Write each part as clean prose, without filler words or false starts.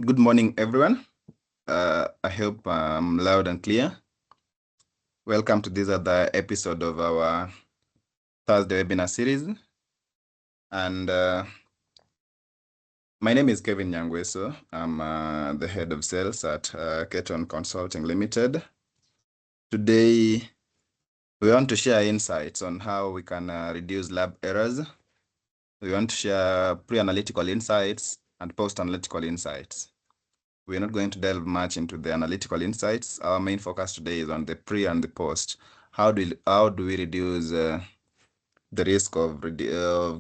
Good morning, everyone. I hope I'm loud and clear. Welcome to this other episode of our Thursday webinar series. And my name is Kevin Nyangweso. I'm the head of sales at Keton Consulting Limited. Today, we want to share insights on how we can reduce lab errors. We want to share pre-analytical insights and post-analytical insights. We're not going to delve much into the analytical insights. Our main focus today is on the pre and the post. How do we reduce the risk of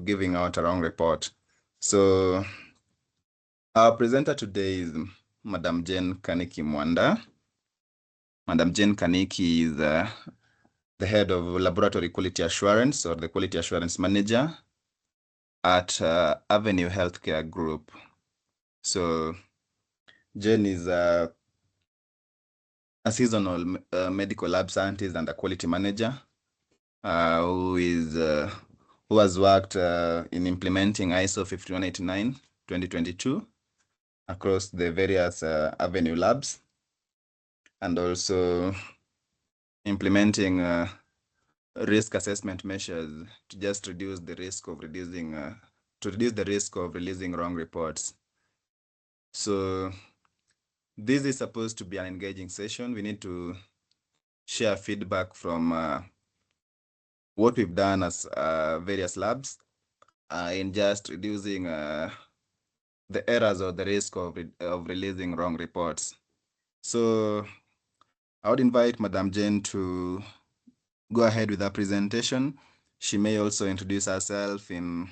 giving out a wrong report? So our presenter today is Madam Jane Kaniki Mwanda. Madam Jane Kaniki is the head of laboratory quality assurance, or the quality assurance manager at Avenue Healthcare Group. So Jane is a seasonal medical lab scientist and a quality manager who has worked in implementing ISO 5189 2022 across the various Avenue labs, and also implementing risk assessment measures to just reduce the risk of releasing wrong reports. So this is supposed to be an engaging session. We need to share feedback from what we've done as various labs in just reducing the errors or the risk of releasing wrong reports. So I would invite Madam Jane to go ahead with her presentation. She may also introduce herself in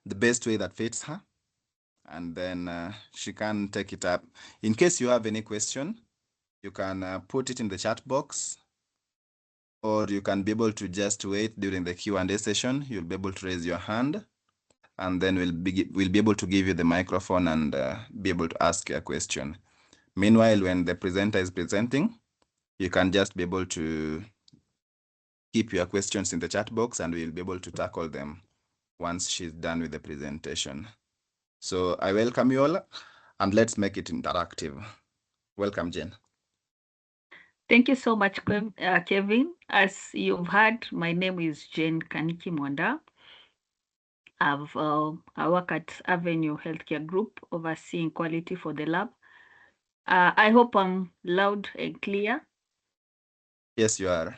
the best way that fits her, and then she can take it up. In case you have any question, you can put it in the chat box, or you can be able to just wait during the Q&A session. You'll be able to raise your hand, and then we'll be able to give you the microphone and be able to ask your question. Meanwhile, when the presenter is presenting, you can just be able to keep your questions in the chat box, and we'll be able to tackle them once she's done with the presentation. So I welcome you all, and let's make it interactive. Welcome, Jane. Thank you so much, Kevin. As you've heard, my name is Jane Kaniki Mwanda. I work at Avenue Healthcare Group, overseeing quality for the lab. I hope I'm loud and clear. Yes, you are.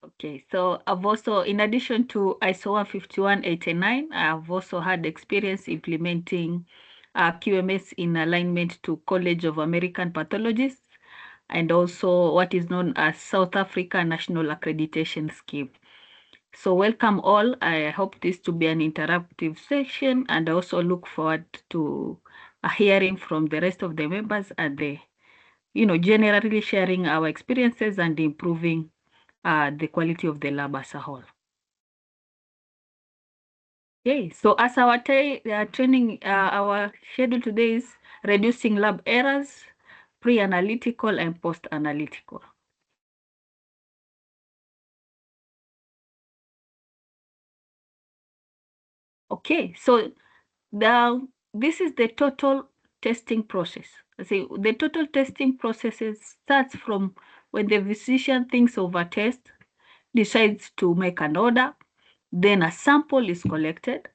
Okay, so I've also, in addition to ISO 15189, I've also had experience implementing QMS in alignment to College of American Pathologists, and also what is known as South Africa National Accreditation Scheme. So welcome all. I hope this to be an interactive session, and I also look forward to hearing from the rest of the members and generally sharing our experiences and improving the quality of the lab as a whole. Okay, so as our training, our schedule today is reducing lab errors, pre-analytical and post-analytical. Okay, so this is the total testing process. The total testing process starts from when the physician thinks of a test, decides to make an order, then a sample is collected,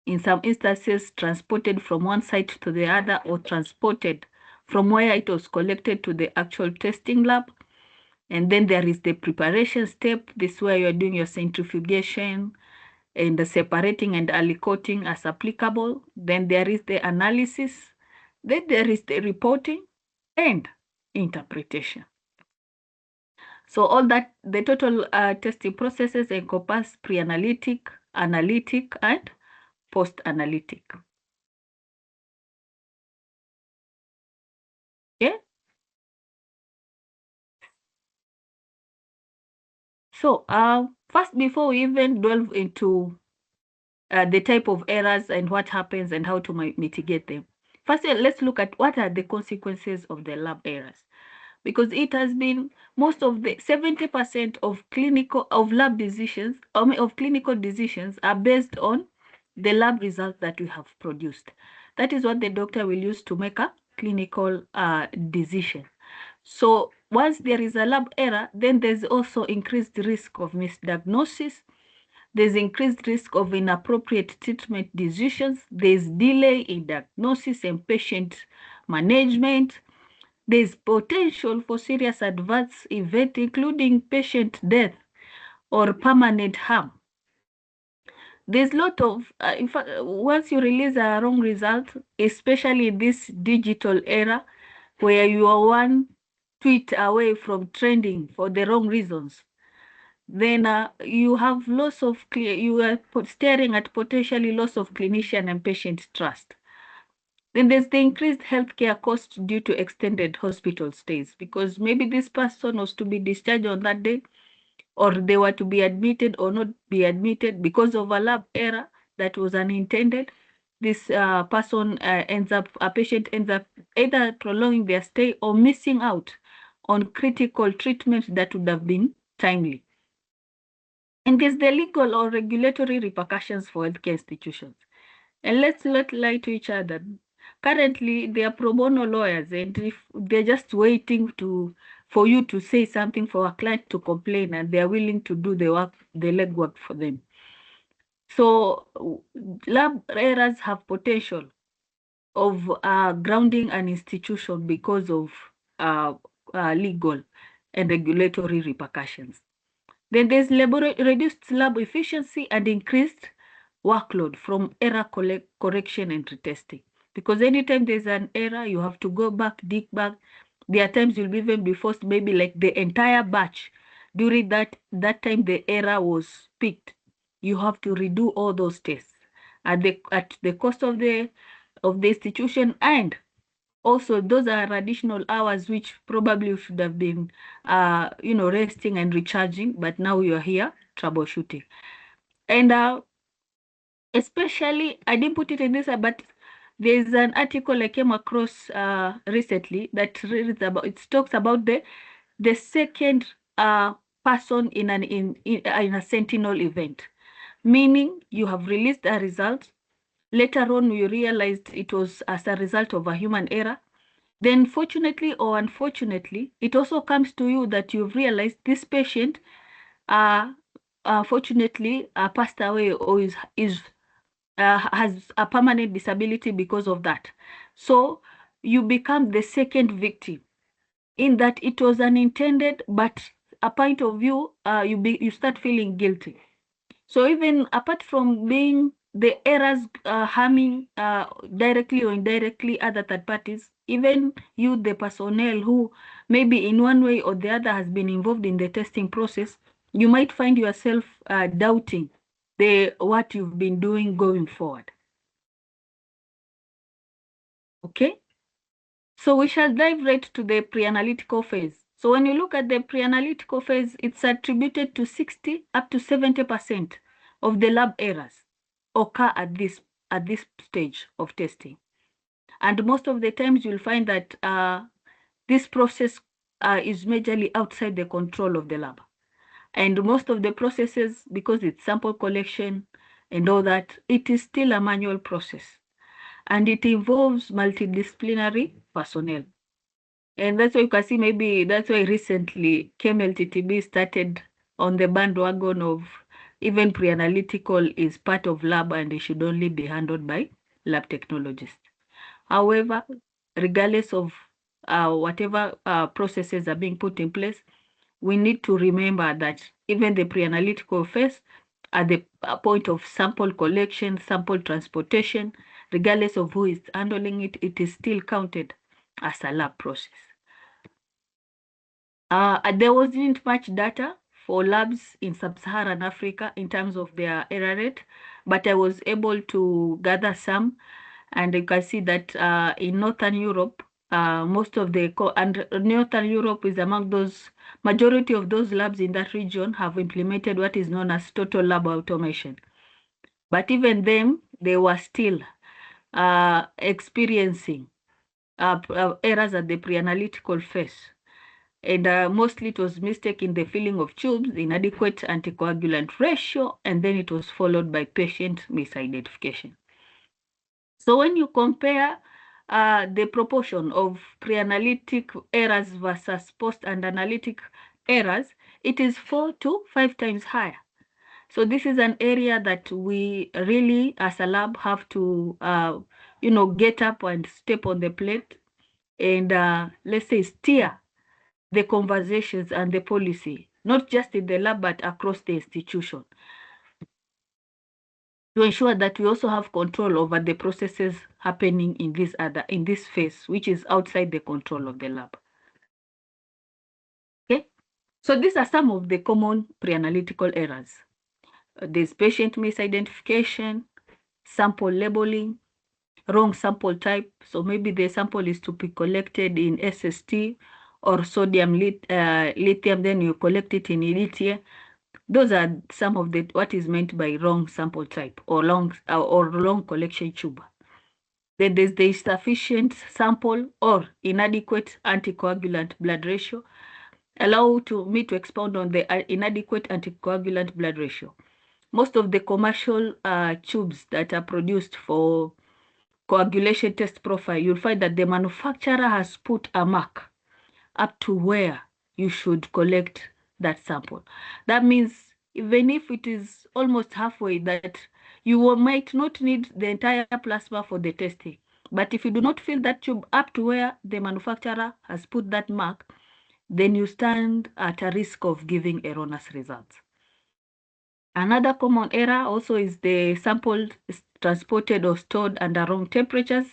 in some instances transported from one site to the other, or transported from where it was collected to the actual testing lab. And then there is the preparation step. This is where you're doing your centrifugation and the separating and aliquoting as applicable. Then there is the analysis. Then there is the reporting and interpretation. So all that, the total testing processes encompass pre-analytic, analytic, and post-analytic. Okay. So first, before we even delve into the type of errors and what happens and how to mitigate them, first let's look at what are the consequences of the lab errors, because it has been most of the 70% of lab decisions, of clinical decisions, are based on the lab results that we have produced. That is what the doctor will use to make a clinical decision. So once there is a lab error, then there's also increased risk of misdiagnosis. There's increased risk of inappropriate treatment decisions. There's delay in diagnosis and patient management. There's potential for serious adverse event, including patient death or permanent harm. There's a lot of, in fact, once you release a wrong result, especially in this digital era, where you are one tweet away from trending for the wrong reasons, then you have loss of, you are staring at potentially loss of clinician and patient trust. Then there's the increased healthcare costs due to extended hospital stays, because maybe this person was to be discharged on that day, or they were to be admitted or not be admitted because of a lab error that was unintended. This a patient ends up either prolonging their stay or missing out on critical treatment that would have been timely. And there's the legal or regulatory repercussions for healthcare institutions. And let's not lie to each other. Currently, they are pro bono lawyers, and if they're just waiting for you to say something for a client to complain, and they're willing to do the work, the legwork for them. So lab errors have potential of grounding an institution because of legal and regulatory repercussions. Then there's reduced lab efficiency and increased workload from error correction and retesting. Because anytime there's an error, you have to go back, dig back. There are times you'll even be forced, maybe like the entire batch. During that time the error was picked, you have to redo all those tests at the cost of the institution, and also those are additional hours which probably should have been resting and recharging, but now you're here troubleshooting. And especially, I didn't put it in this, but there's an article I came across recently that reads about, it talks about the second person in a sentinel event, meaning you have released a result, later on you realized it was as a result of a human error. Then fortunately or unfortunately, it also comes to you that you've realized this patient fortunately passed away or has a permanent disability because of that. So you become the second victim, in that it was unintended, but a point of view, you start feeling guilty. So even apart from being the errors harming directly or indirectly other third parties, even you, the personnel who maybe in one way or the other has been involved in the testing process, you might find yourself doubting what you've been doing going forward. Okay, so we shall dive right to the pre-analytical phase. So when you look at the pre-analytical phase, it's attributed to 60 up to 70% of the lab errors occur at this stage of testing. And most of the times you'll find that this process is majorly outside the control of the lab. And most of the processes, because it's sample collection and all that, it is still a manual process. And it involves multidisciplinary personnel. And that's why you can see, maybe that's why recently KMLTTB started on the bandwagon of even pre-analytical is part of lab and it should only be handled by lab technologists. However, regardless of whatever processes are being put in place, we need to remember that even the pre-analytical phase, at the point of sample collection, sample transportation, regardless of who is handling it, it is still counted as a lab process. There wasn't much data for labs in sub-Saharan Africa in terms of their error rate, but I was able to gather some, and you can see that in Northern Europe, most of the Northern Europe is among those, majority of those labs in that region have implemented what is known as total lab automation. But even them, they were still experiencing errors at the pre-analytical phase. And mostly it was mistake in the filling of tubes, inadequate anticoagulant ratio, and then it was followed by patient misidentification. So when you compare the proportion of pre-analytic errors versus post-analytic errors, it is 4 to 5 times higher. So this is an area that we really, as a lab, have to, get up and step on the plate and, let's say, steer the conversations and the policy, not just in the lab, but across the institution, to ensure that we also have control over the processes happening in this phase, which is outside the control of the lab. Okay, so these are some of the common pre-analytical errors. There's patient misidentification, sample labeling, wrong sample type. So maybe the sample is to be collected in SST or sodium lithium, then you collect it in lithium. Those are some of what is meant by wrong sample type or long collection tube. Then there's the insufficient sample or inadequate anticoagulant blood ratio. Allow me to expound on the inadequate anticoagulant blood ratio. Most of the commercial tubes that are produced for coagulation test profile, you'll find that the manufacturer has put a mark up to where you should collect that sample. That means even if it is almost halfway, that you might not need the entire plasma for the testing. But if you do not fill that tube up to where the manufacturer has put that mark, then you stand at a risk of giving erroneous results. Another common error also is the sample transported or stored under wrong temperatures,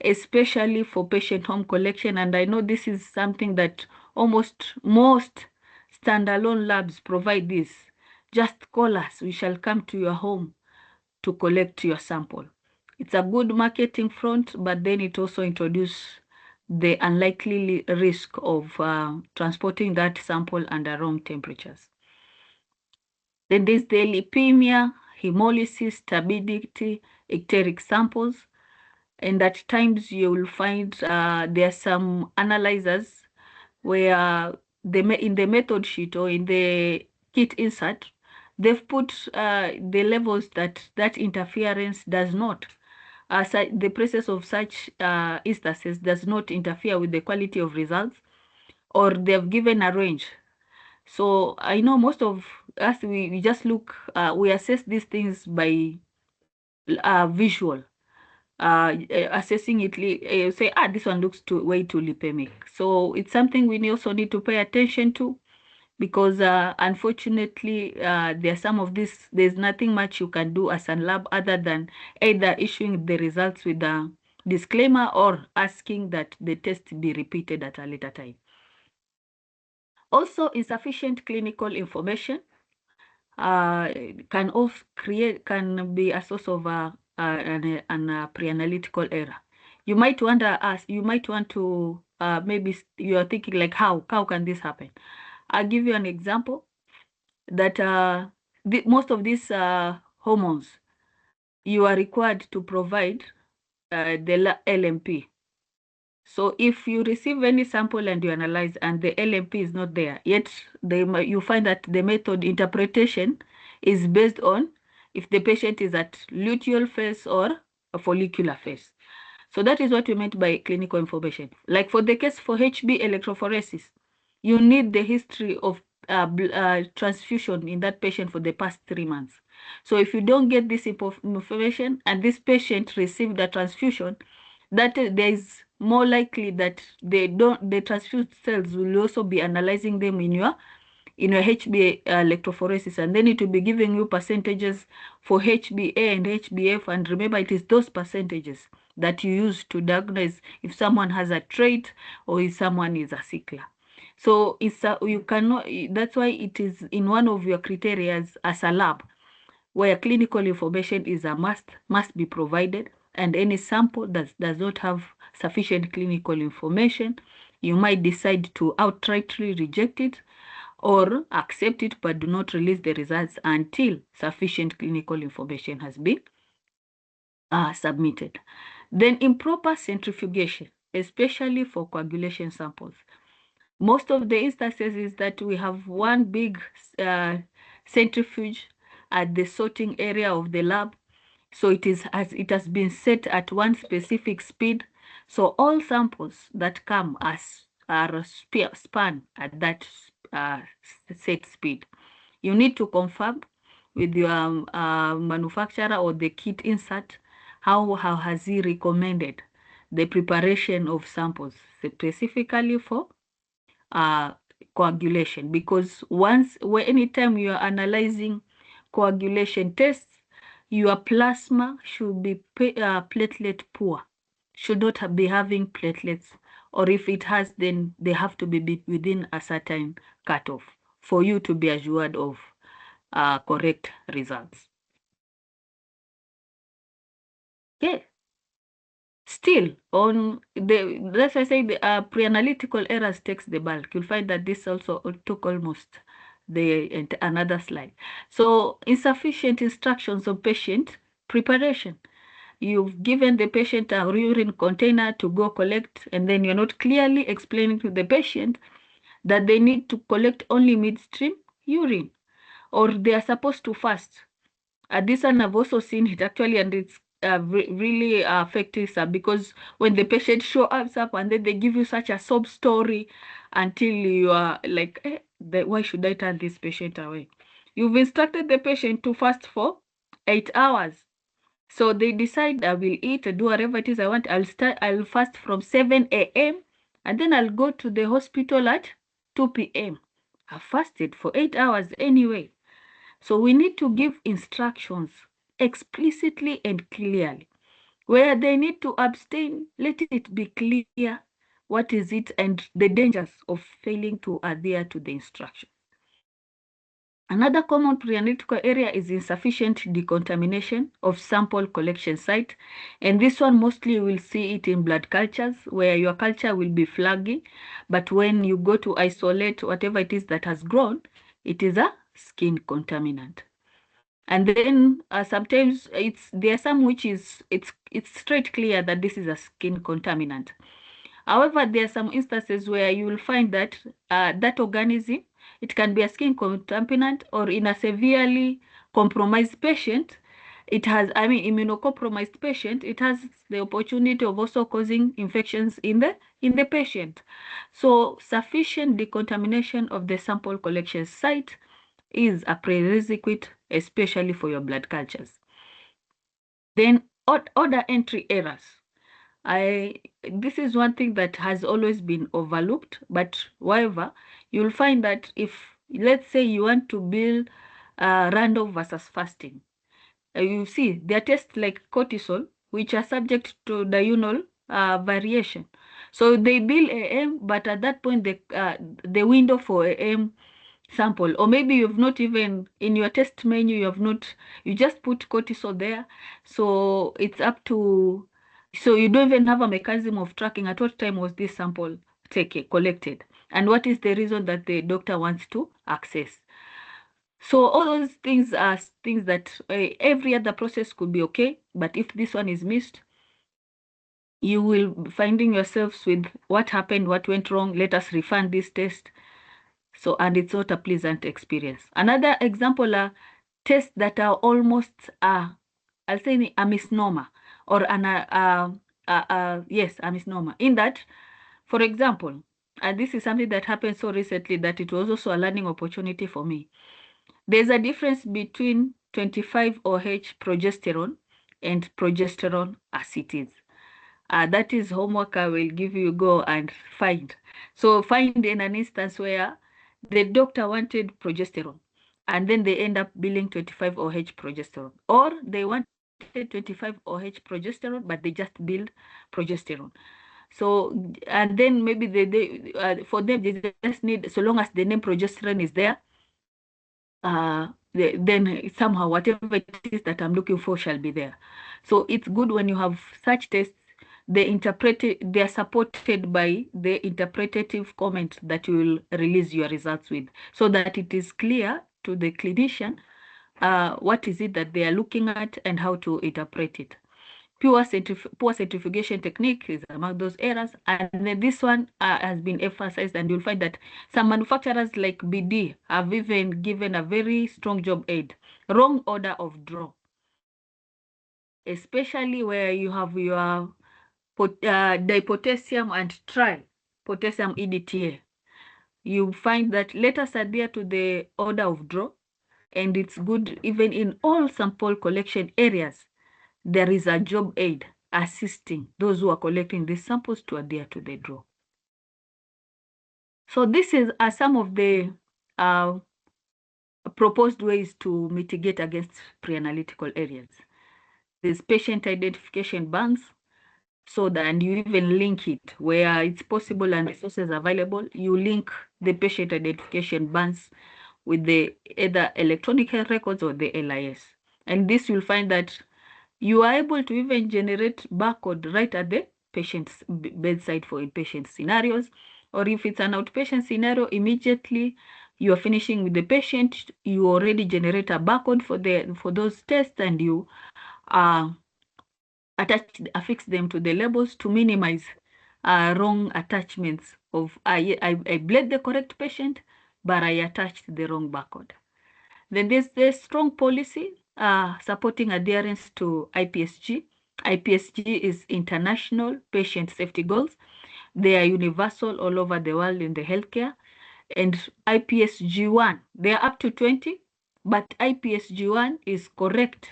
especially for patient home collection. And I know this is something that almost most standalone labs provide this. Just call us, we shall come to your home to collect your sample. It's a good marketing front, but then it also introduces the unlikely risk of transporting that sample under wrong temperatures. Then there's the lipemia, hemolysis, turbidity, ecteric samples. And at times you will find there are some analyzers where in the method sheet or in the kit insert, they've put the levels that interference does not. The presence of such instances does not interfere with the quality of results, or they've given a range. So I know most of us, we just look, we assess these things by visual. Assessing it, say, this one looks way too lipemic. So it's something we also need to pay attention to, because unfortunately, there are some of this, there's nothing much you can do as a lab other than either issuing the results with a disclaimer or asking that the test be repeated at a later time. Also, insufficient clinical information can be a source of an pre-analytical error. You might want to maybe you are thinking like, how can this happen? I'll give you an example that most of these hormones, you are required to provide the LMP. So if you receive any sample and you analyze and the LMP is not there, yet you find that the method interpretation is based on if the patient is at luteal phase or a follicular phase. So that is what we meant by clinical information. Like for the case for HB electrophoresis, you need the history of transfusion in that patient for the past 3 months. So if you don't get this information and this patient received a transfusion, that there is more likely that the transfused cells will also be analyzing them in your HbA electrophoresis, and then it will be giving you percentages for HbA and HbF. And remember, it is those percentages that you use to diagnose if someone has a trait or if someone is a sickler. So you cannot. That's why it is in one of your criteria as a lab, where clinical information is a must be provided, and any sample that does not have sufficient clinical information, you might decide to outrightly reject it or accept it, but do not release the results until sufficient clinical information has been submitted. Then improper centrifugation, especially for coagulation samples. Most of the instances is that we have one big centrifuge at the sorting area of the lab. So it has been set at one specific speed. So all samples that come are spun at that set speed. You need to confirm with your manufacturer or the kit insert how has he recommended the preparation of samples specifically for coagulation, because anytime you are analyzing coagulation tests, your plasma should be platelet poor, should not be having platelets, or if it has, then they have to be within a certain cutoff for you to be assured of correct results. Okay. Still, on the, let's say the pre-analytical errors takes the bulk. You'll find that this also took almost another slide. So insufficient instructions of patient preparation. You've given the patient a urine container to go collect, and then you're not clearly explaining to the patient that they need to collect only midstream urine, or they are supposed to fast. This one I've also seen it actually, and it's really effective, because when the patient shows up and then they give you such a sob story until you are like, why should I turn this patient away? You've instructed the patient to fast for 8 hours. So they decide, I will eat, do whatever it is I want. I'll fast from 7 a.m. and then I'll go to the hospital at 2 p.m. I fasted for 8 hours anyway. So we need to give instructions explicitly and clearly. Where they need to abstain, let it be clear what is it and the dangers of failing to adhere to the instruction. Another common pre-analytical area is insufficient decontamination of sample collection site. And this one mostly you will see it in blood cultures, where your culture will be flagging. But when you go to isolate whatever it is that has grown, it is a skin contaminant. And then sometimes there are some which is it's straight clear that this is a skin contaminant. However, there are some instances where you will find that that organism, it can be a skin contaminant, or in a severely compromised patient, it has, immunocompromised patient, it has the opportunity of also causing infections in the patient. So sufficient decontamination of the sample collection site is a prerequisite, especially for your blood cultures. Then order entry errors. This is one thing that has always been overlooked, but however, you'll find that if, let's say, you want to build random versus fasting, you see there are tests like cortisol, which are subject to diurnal variation. So they bill AM, but at that point, the window for AM sample, or maybe you've not even in your test menu, you just put cortisol there, so it's up to, so you don't even have a mechanism of tracking at what time was this sample collected, and what is the reason that the doctor wants to access. So all those things are things that every other process could be okay, but if this one is missed, you will be finding yourselves with what happened, what went wrong, let us refund this test. So, and it's not a pleasant experience. Another example are tests that are almost, I'll say a misnomer, or yes, a misnomer. In that, for example, and this is something that happened so recently that it was also a learning opportunity for me. There's a difference between 25-OH progesterone and progesterone acetate. That is homework I will give you, go and find. So find in an instance where the doctor wanted progesterone, and then they end up billing 25-OH progesterone, or they wanted 25-OH progesterone, but they just billed progesterone. So, and then maybe for them, they just need, so long as the name progesterone is there, then somehow whatever it is that I'm looking for shall be there. So it's good when you have such tests, they are supported by the interpretative comment that you will release your results with, so that it is clear to the clinician what is it that they are looking at and how to interpret it. Poor centrifugation technique is among those errors, and then this one has been emphasized, and you'll find that some manufacturers like BD have even given a very strong job aid: wrong order of draw. especially where you have your dipotassium and tri-potassium EDTA. You find that letters adhere to the order of draw, and it's good even in all sample collection areas. There is a job aid assisting those who are collecting these samples to adhere to the draw. So this is some of the proposed ways to mitigate against pre-analytical areas. There's patient identification banks, so that, and you even link it where it's possible and resources available. You link the patient identification banks with the either electronic health records or the LIS. And this you'll find that you are able to even generate barcode right at the patient's bedside for inpatient scenarios. Or if it's an outpatient scenario, immediately you are finishing with the patient, you already generate a barcode for those tests, and you affix them to the labels to minimize wrong attachments of I bled the correct patient, but I attached the wrong barcode. Then there's the strong policy supporting adherence to IPSG. IPSG is International Patient Safety Goals. They are universal all over the world in the healthcare. And IPSG1, they are up to 20, but IPSG1 is correct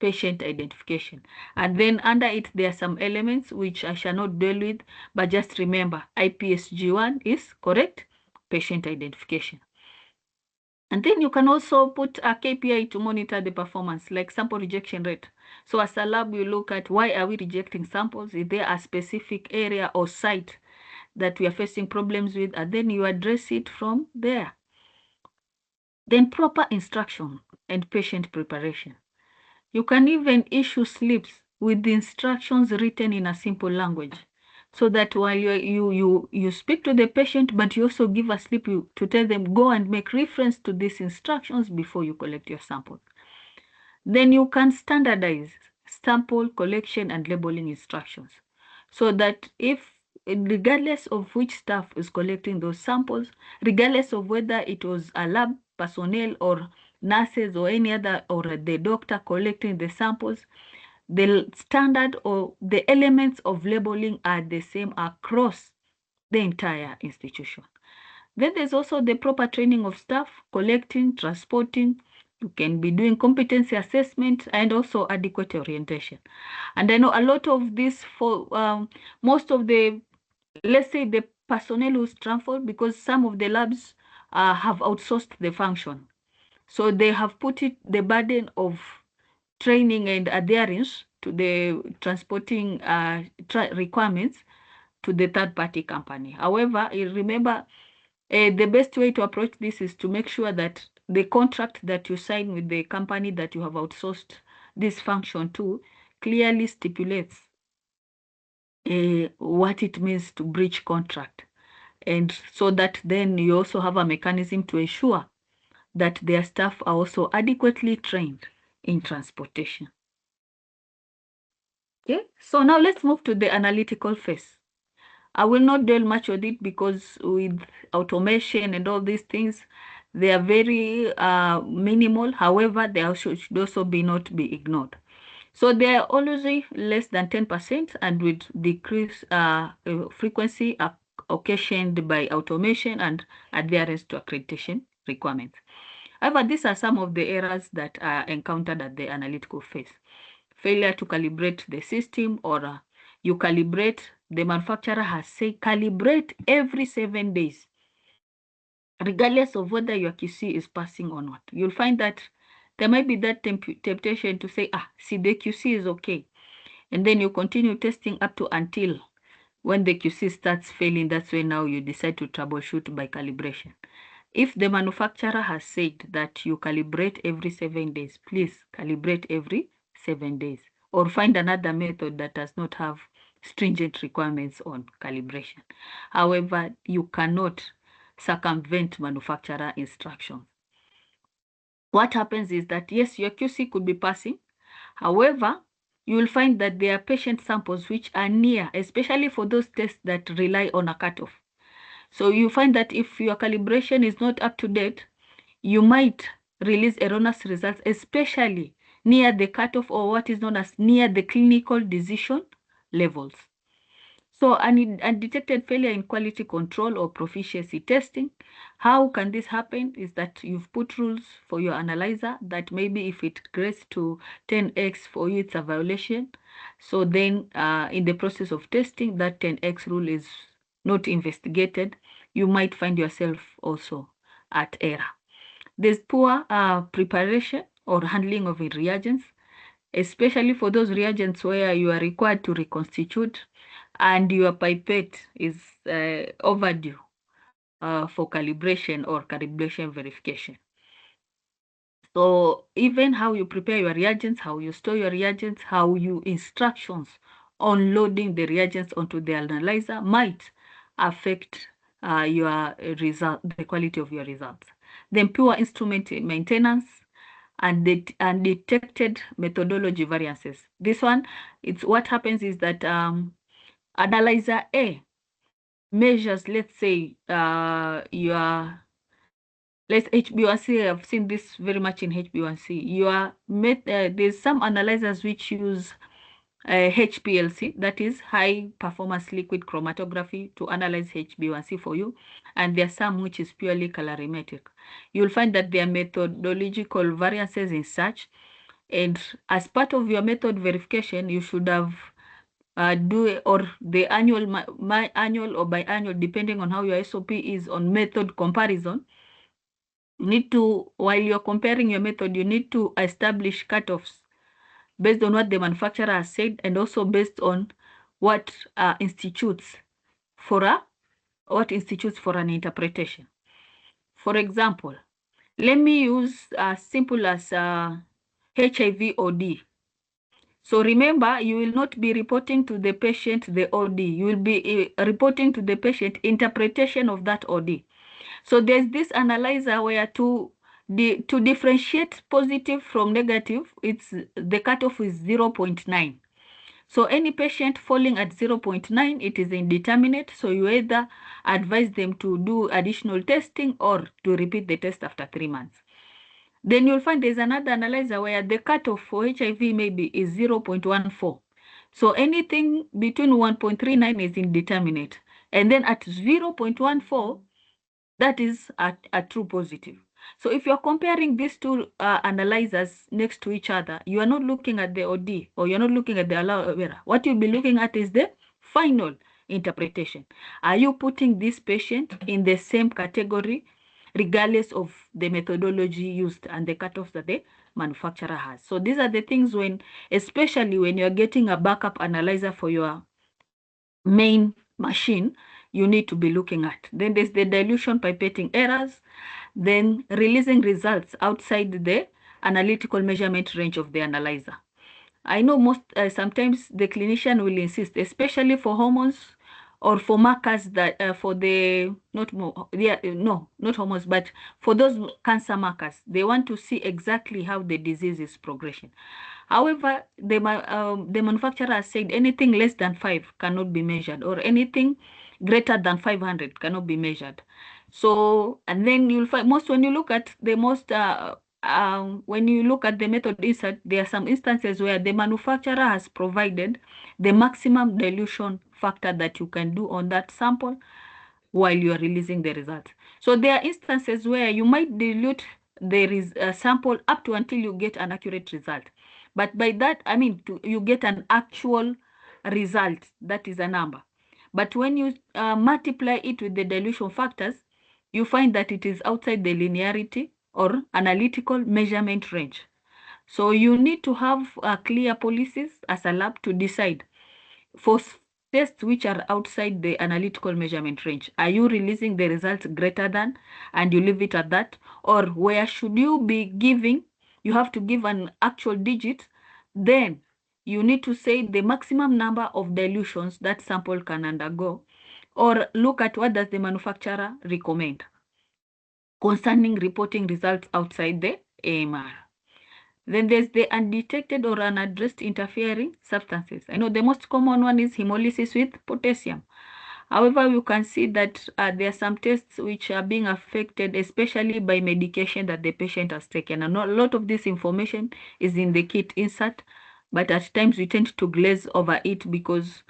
patient identification. And then under it, there are some elements which I shall not deal with, but just remember, IPSG1 is correct patient identification. And then you can also put a KPI to monitor the performance, like sample rejection rate. So as a lab, you look at why are we rejecting samples? Is there a specific area or site that we are facing problems with? And then you address it from there. Then proper instruction and patient preparation. You can even issue slips with the instructions written in a simple language, so that while you speak to the patient, but you also give a slip to tell them, go and make reference to these instructions before you collect your sample. Then you can standardize sample collection and labeling instructions, so that if, regardless of which staff is collecting those samples, regardless of whether it was a lab personnel or nurses or any other, or the doctor collecting the samples, the standard or the elements of labeling are the same across the entire institution. Then there's also the proper training of staff, collecting, transporting. You can be doing competency assessment and also adequate orientation. And I know a lot of this for most of the, let's say, the personnel who's transferred, because some of the labs have outsourced the function. So they have put it, the burden of training and adherence to the transporting requirements to the third-party company. However, remember, the best way to approach this is to make sure that the contract that you sign with the company that you have outsourced this function to clearly stipulates what it means to breach contract. And so that then you also have a mechanism to ensure that their staff are also adequately trained in transportation. Okay, so now let's move to the analytical phase. I will not dwell much on it, because with automation and all these things, they are very minimal. However, they should also not be ignored. So they are always less than 10% and with decreased frequency occasioned by automation and adherence to accreditation requirements. However, these are some of the errors that are encountered at the analytical phase. Failure to calibrate the system, or you calibrate, the manufacturer has said calibrate every 7 days, regardless of whether your QC is passing or not. You'll find that there might be that temptation to say, see, the QC is okay. And then you continue testing up to until when the QC starts failing, that's when now you decide to troubleshoot by calibration. If the manufacturer has said that you calibrate every 7 days, please calibrate every 7 days, or find another method that does not have stringent requirements on calibration. However, you cannot circumvent manufacturer instructions. What happens is that, yes, your QC could be passing. However, you will find that there are patient samples which are near, especially for those tests that rely on a cutoff. So you find that if your calibration is not up to date, you might release erroneous results, especially near the cutoff, or what is known as near the clinical decision levels. So undetected failure in quality control or proficiency testing, how can this happen is that you've put rules for your analyzer that maybe if it gets to 10x for you, it's a violation. So then in the process of testing, that 10x rule is not investigated. You might find yourself also at error. There's poor preparation or handling of reagents, especially for those reagents where you are required to reconstitute and your pipette is overdue for calibration or calibration verification. So even how you prepare your reagents, how you store your reagents, how you instructions on loading the reagents onto the analyzer might affect your result, the quality of your results. Then poor instrument maintenance and undetected methodology variances. This one, it's what happens is that analyzer A measures, let's say, your, let's HbA1c. I've seen this very much in HbA1c. There's some analyzers which use HPLC, that is high performance liquid chromatography, to analyze HbA1c for you. And there are some which is purely calorimetric. You'll find that there are methodological variances in such. And as part of your method verification, you should have or the annual or biannual, depending on how your SOP is on method comparison. You need to, while you're comparing your method, you need to establish cutoffs based on what the manufacturer has said, and also based on what institutes for an interpretation. For example, let me use as simple as HIV OD. So remember, you will not be reporting to the patient the OD. You will be reporting to the patient interpretation of that OD. So there's this analyzer where to differentiate positive from negative, it's the cutoff is 0.9. So any patient falling at 0.9, it is indeterminate. So you either advise them to do additional testing or to repeat the test after 3 months. Then you'll find there's another analyzer where the cutoff for HIV maybe is 0.14. So anything between 1.39 is indeterminate. And then at 0.14, that is a true positive. So if you're comparing these two analyzers next to each other, you are not looking at the OD, or you're not looking at the allowed error. What you'll be looking at is the final interpretation. Are you putting this patient in the same category regardless of the methodology used and the cutoffs that the manufacturer has? So these are the things when, especially when you're getting a backup analyzer for your main machine, you need to be looking at. Then there's the dilution pipetting errors, then releasing results outside the analytical measurement range of the analyzer. I know sometimes the clinician will insist, especially for hormones or for markers that for the not hormones, but for those cancer markers, they want to see exactly how the disease is progressing. However, the manufacturer has said anything less than 5 cannot be measured, or anything greater than 500 cannot be measured. So, and then you'll find when you look at the when you look at the method insert, there are some instances where the manufacturer has provided the maximum dilution factor that you can do on that sample while you are releasing the result. So there are instances where you might dilute the sample up to until you get an accurate result. But by that, I mean, you get an actual result, that is a number. But when you multiply it with the dilution factors, you find that it is outside the linearity or analytical measurement range. So you need to have clear policies as a lab to decide for tests which are outside the analytical measurement range. Are you releasing the results greater than, and you leave it at that? Or where should you be giving, you have to give an actual digit, then you need to say the maximum number of dilutions that sample can undergo, or look at what does the manufacturer recommend concerning reporting results outside the AMR. Then there's the undetected or unaddressed interfering substances. I know the most common one is hemolysis with potassium. However, you can see that there are some tests which are being affected, especially by medication that the patient has taken. And a lot of this information is in the kit insert, but at times we tend to glaze over it because,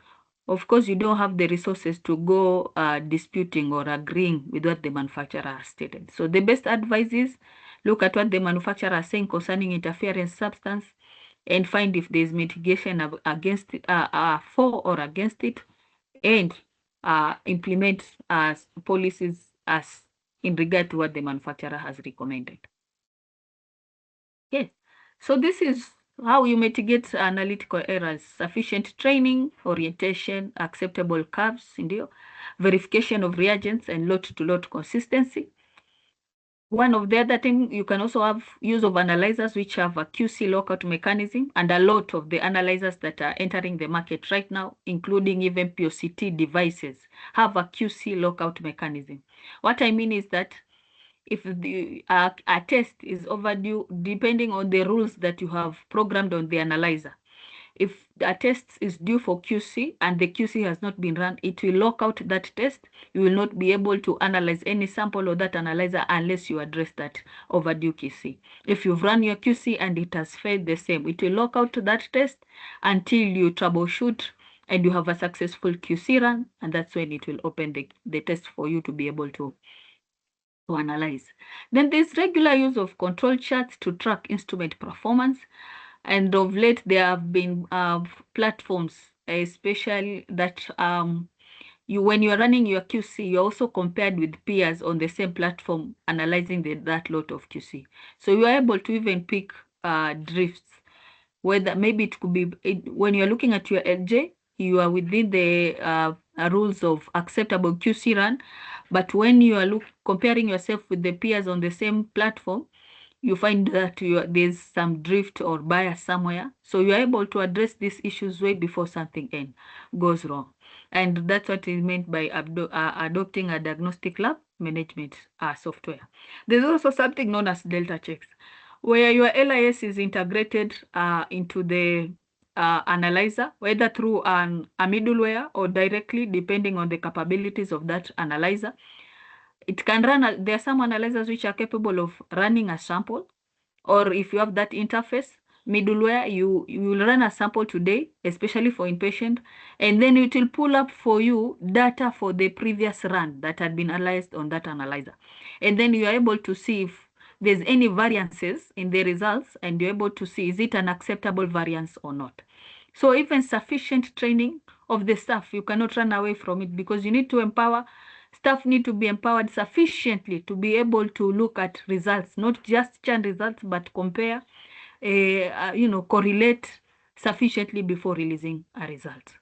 of course, you don't have the resources to go disputing or agreeing with what the manufacturer has stated. So the best advice is look at what the manufacturer is saying concerning interference substance and find if there is mitigation against it, for or against it, and implement policies as in regard to what the manufacturer has recommended. Yes, so this is how you mitigate analytical errors: sufficient training, orientation, acceptable curves, verification of reagents, and lot-to-lot consistency. One of the other things, you can also have use of analyzers which have a QC lockout mechanism, and a lot of the analyzers that are entering the market right now, including even POCT devices, have a QC lockout mechanism. What I mean is that if a test is overdue, depending on the rules that you have programmed on the analyzer, if a test is due for QC and the QC has not been run, it will lock out that test. You will not be able to analyze any sample of that analyzer unless you address that overdue QC. If you've run your QC and it has failed the same, it will lock out that test until you troubleshoot and you have a successful QC run, and that's when it will open the test for you to be able to analyze. Then there's regular use of control charts to track instrument performance. And of late, there have been platforms, especially that when you're running your QC, you're also compared with peers on the same platform analyzing that lot of QC. So you are able to even pick drifts, whether maybe it could be when you're looking at your LJ, you are within the rules of acceptable QC run. But when you are comparing yourself with the peers on the same platform, you find that there's some drift or bias somewhere. So you're able to address these issues way before something goes wrong. And that's what is meant by adopting a diagnostic lab management software. There's also something known as delta checks, where your LIS is integrated into the analyzer, whether through a middleware or directly, depending on the capabilities of that analyzer. It can run, there are some analyzers which are capable of running a sample, or if you have that interface middleware, you will run a sample today, especially for inpatient, and then it will pull up for you data for the previous run that had been analyzed on that analyzer. And then you are able to see if there's any variances in the results, and you're able to see, is it an acceptable variance or not? So even sufficient training of the staff, you cannot run away from it, because you need to empower, staff need to be empowered sufficiently to be able to look at results, not just churn results, but compare, correlate sufficiently before releasing a result.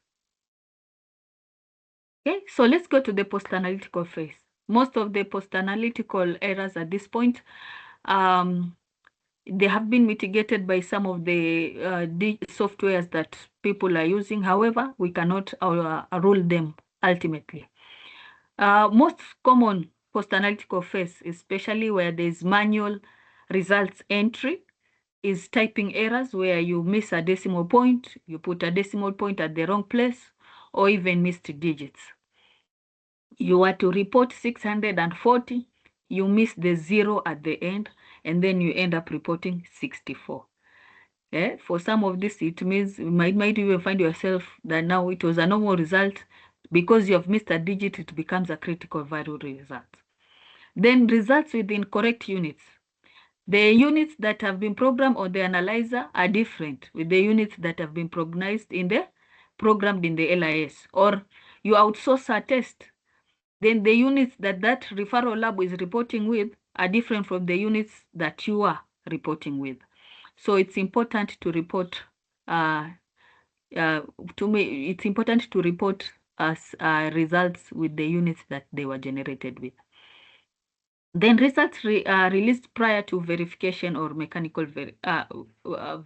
Okay, so let's go to the post-analytical phase. Most of the post-analytical errors at this point, they have been mitigated by some of the softwares that people are using. However, we cannot rule them ultimately. Most common post-analytical phase, especially where there's manual results entry, is typing errors, where you miss a decimal point, you put a decimal point at the wrong place, or even missed digits. You were to report 640, you miss the 0 at the end, and then you end up reporting 64. For some of this, it means you might even find yourself that now it was a normal result. Because you have missed a digit, it becomes a critical value result. Then results with incorrect units. The units that have been programmed on the analyzer are different with the units that have been programmed in the LIS. Or you outsource a test, then the units that referral lab is reporting with are different from the units that you are reporting with. So it's important to report, it's important to report as results with the units that they were generated with. Then results released prior to verification or mechanical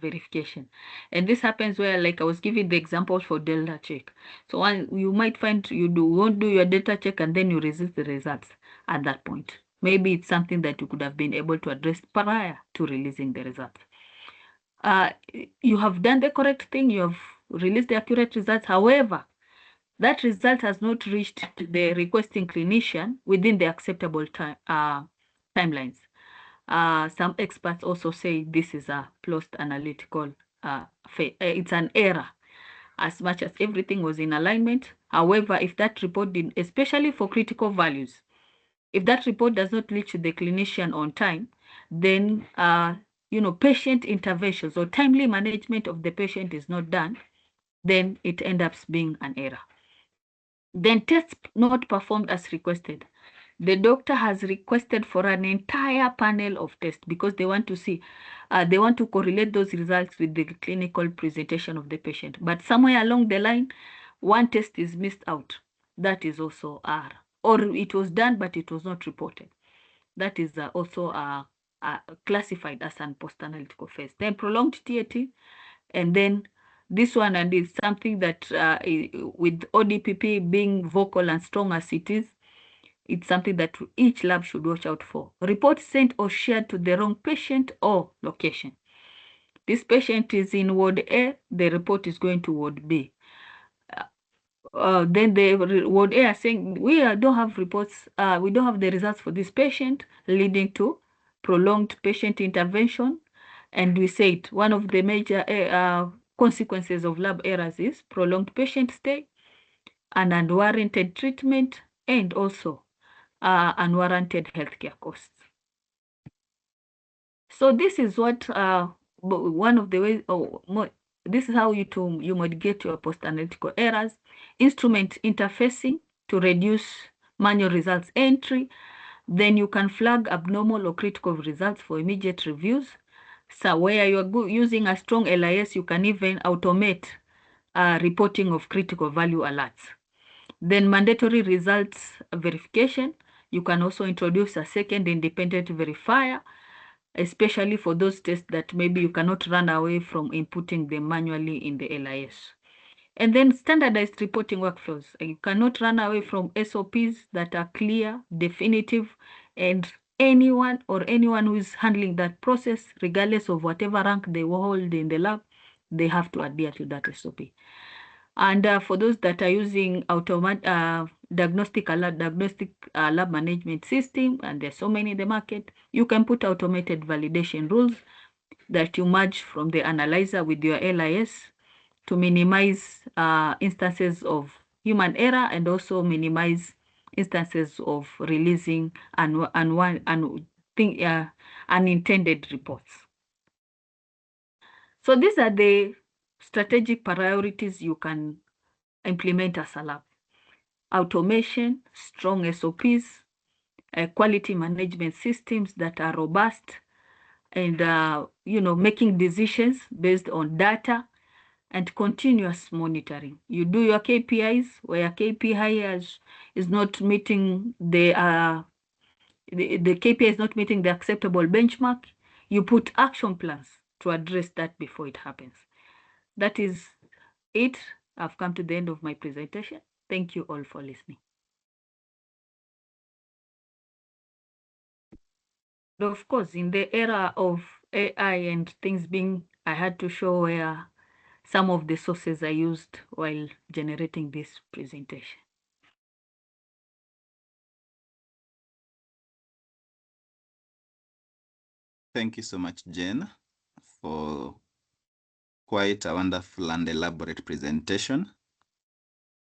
verification. And this happens where, like I was giving the example for delta check. So you might find you won't do your delta check and then you resist the results at that point. Maybe it's something that you could have been able to address prior to releasing the results. You have done the correct thing, you have released the accurate results. However, that result has not reached the requesting clinician within the acceptable timelines. Some experts also say this is a post-analytical, it's an error, as much as everything was in alignment. However, if that report did, especially for critical values, if that report does not reach the clinician on time, then patient interventions or timely management of the patient is not done, then it ends up being an error. Then tests not performed as requested. The doctor has requested for an entire panel of tests because they want to see, they want to correlate those results with the clinical presentation of the patient. But somewhere along the line, one test is missed out. That is also R. Or it was done, but it was not reported. That is also classified as an post-analytical phase. Then prolonged TAT, and then this one, and is something that with ODPP being vocal and strong as it is, it's something that each lab should watch out for. Report sent or shared to the wrong patient or location. This patient is in ward A, the report is going to ward B. Then the ward A are saying, we don't have reports, we don't have the results for this patient, leading to prolonged patient intervention. And we said one of the major consequences of lab errors is prolonged patient stay and unwarranted treatment, and also unwarranted healthcare costs. So this is what one of the ways, this is how you mitigate your post-analytical errors. Instrument interfacing to reduce manual results entry. Then you can flag abnormal or critical results for immediate reviews. So where you're using a strong LIS, you can even automate reporting of critical value alerts. Then mandatory results verification. You can also introduce a second independent verifier, especially for those tests that maybe you cannot run away from inputting them manually in the LIS. And then standardized reporting workflows. You cannot run away from SOPs that are clear, definitive, and anyone who is handling that process, regardless of whatever rank they hold in the lab, they have to adhere to that SOP. And for those that are using diagnostic lab management system, and there's so many in the market, you can put automated validation rules that you merge from the analyzer with your LIS to minimize instances of human error, and also minimize instances of releasing unintended reports. So these are the strategic priorities you can implement as a lab. Automation, strong SOPs, quality management systems that are robust, and making decisions based on data, and continuous monitoring. You do your KPIs where KPI is not meeting the KPI is not meeting the acceptable benchmark. You put action plans to address that before it happens. That is it. I've come to the end of my presentation. Thank you all for listening. Of course, in the era of AI and things being, I had to show where some of the sources I used while generating this presentation. Thank you so much, Jane, for quite a wonderful and elaborate presentation.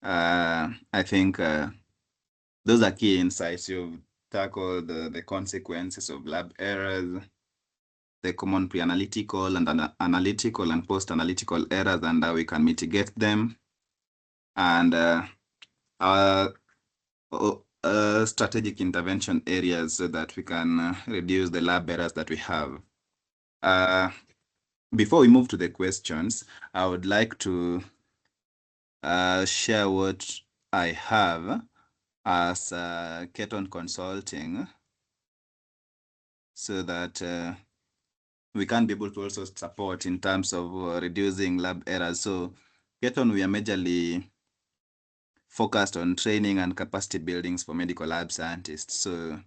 I think those are key insights. You've tackled the consequences of lab errors, the common pre-analytical and analytical and post-analytical errors, and how we can mitigate them, and our strategic intervention areas so that we can reduce the lab errors that we have. Before we move to the questions, I would like to share what I have as Keton Consulting, so that we can be able to also support in terms of reducing lab errors. So Keton, we are majorly focused on training and capacity buildings for medical lab scientists. So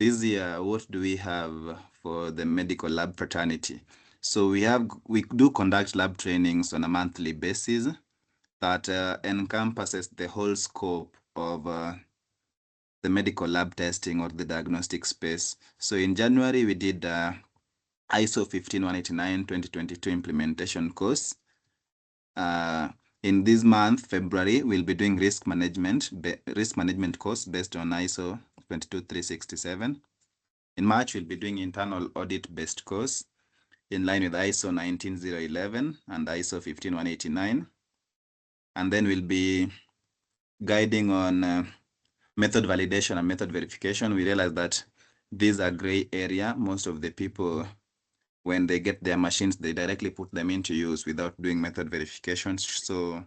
this year, what do we have for the medical lab fraternity? So we do conduct lab trainings on a monthly basis. that encompasses the whole scope of the medical lab testing or the diagnostic space. So in January, we did ISO 15189 2022 implementation course. In this month, February, we'll be doing risk management course based on ISO 22367. In March, we'll be doing internal audit-based course in line with ISO 19011 and ISO 15189. And then we'll be guiding on method validation and method verification. We realize that these are gray area. Most of the people, when they get their machines, they directly put them into use without doing method verifications. So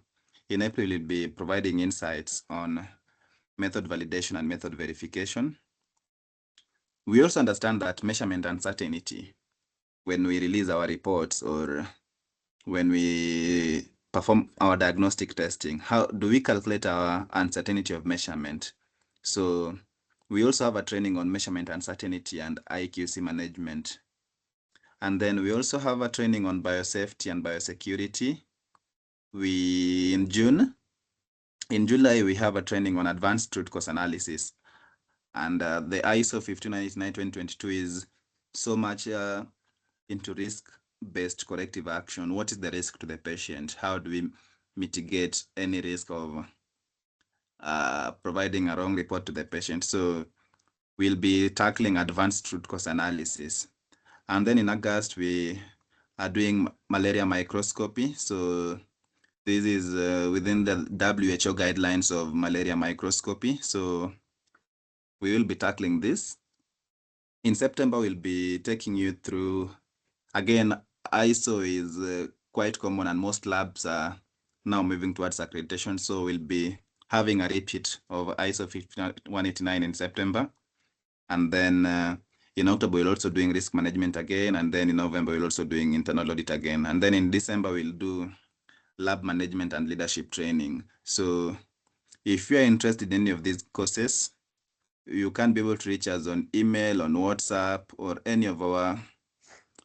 in April, we'll be providing insights on method validation and method verification. We also understand that measurement uncertainty, when we release our reports or when we perform our diagnostic testing, how do we calculate our uncertainty of measurement? So we also have a training on measurement uncertainty and IQC management. And then we also have a training on biosafety and biosecurity. In July, we have a training on advanced root cause analysis. And the ISO 15189-2022 is so much into risk-based corrective action. What is the risk to the patient? How do we mitigate any risk of providing a wrong report to the patient? So we'll be tackling advanced root cause analysis. And then in August, we are doing malaria microscopy. So this is within the WHO guidelines of malaria microscopy. So we will be tackling this. In September, we'll be taking you through, again, ISO is quite common and most labs are now moving towards accreditation. So we'll be having a repeat of ISO 15189 in September. And then in October, we're also doing risk management again. And then in November, we're also doing internal audit again. And then in December, we'll do lab management and leadership training. So if you are interested in any of these courses, you can be able to reach us on email, on WhatsApp, or any of our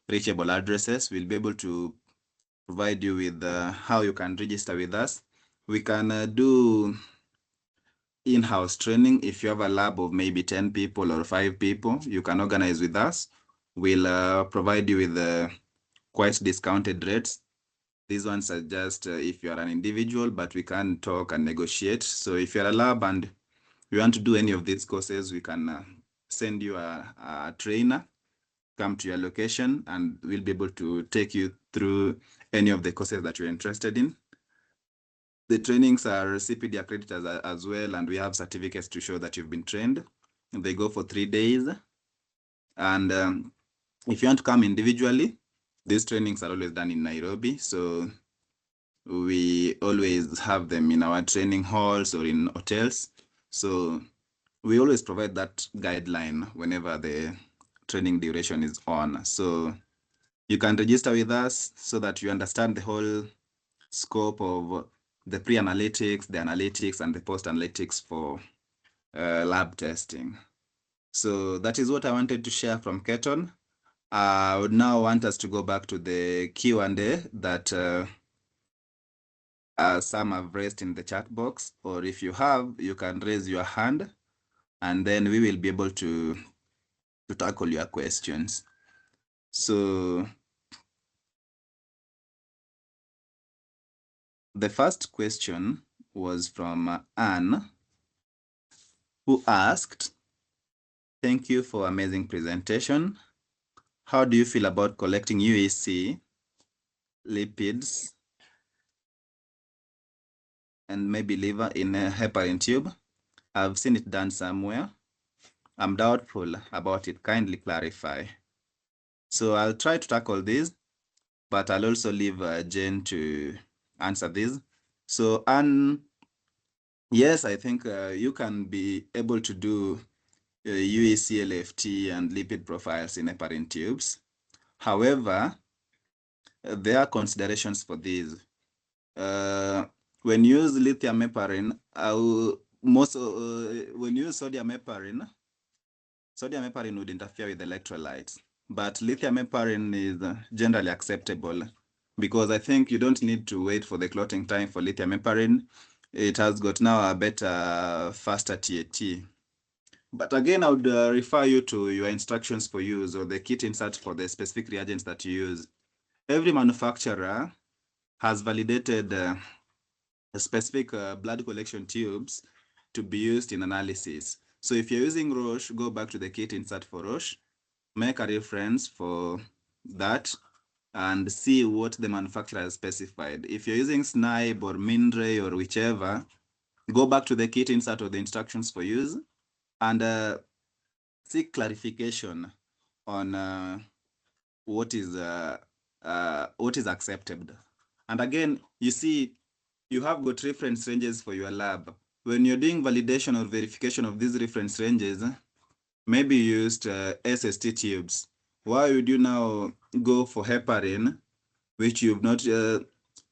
reachable addresses. We'll be able to provide you with how you can register with us. We can do in-house training. If you have a lab of maybe 10 people or 5 people, you can organize with us. We'll provide you with quite discounted rates. These ones are just if you are an individual, but we can talk and negotiate. So if you're a lab and you want to do any of these courses, we can send you a trainer, come to your location, and we'll be able to take you through any of the courses that you're interested in. The trainings are CPD accredited as well, and we have certificates to show that you've been trained. They go for 3 days. And if you want to come individually, these trainings are always done in Nairobi. So we always have them in our training halls or in hotels. So we always provide that guideline whenever the training duration is on. So you can register with us so that you understand the whole scope of the pre-analytics, the analytics, and the post-analytics for lab testing. So that is what I wanted to share from Keton. I would now want us to go back to the Q&A that some have raised in the chat box, or if you have, you can raise your hand, and then we will be able to tackle your questions. So the first question was from Anne, who asked, "Thank you for amazing presentation. How do you feel about collecting UEC, lipids, and maybe liver in a heparin tube? I've seen it done somewhere. I'm doubtful about it. Kindly clarify." So I'll try to tackle this, but I'll also leave Jane to answer this. So Anne, yes, I think you can be able to do UEC, LFT, and lipid profiles in heparin tubes. However, there are considerations for this. When you use lithium heparin, when you use sodium heparin would interfere with electrolytes, but lithium heparin is generally acceptable because I think you don't need to wait for the clotting time for lithium heparin. It has got now a better, faster TAT. But again, I would refer you to your instructions for use or the kit insert for the specific reagents that you use. Every manufacturer has validated specific blood collection tubes to be used in analysis. So if you're using Roche, go back to the kit insert for Roche, make a reference for that, and see what the manufacturer has specified. If you're using Snipe or Mindray or whichever, go back to the kit insert or the instructions for use and seek clarification on what is accepted. And again, you see, you have got reference ranges for your lab. When you're doing validation or verification of these reference ranges, maybe you used SST tubes. Why would you now go for heparin, which you've not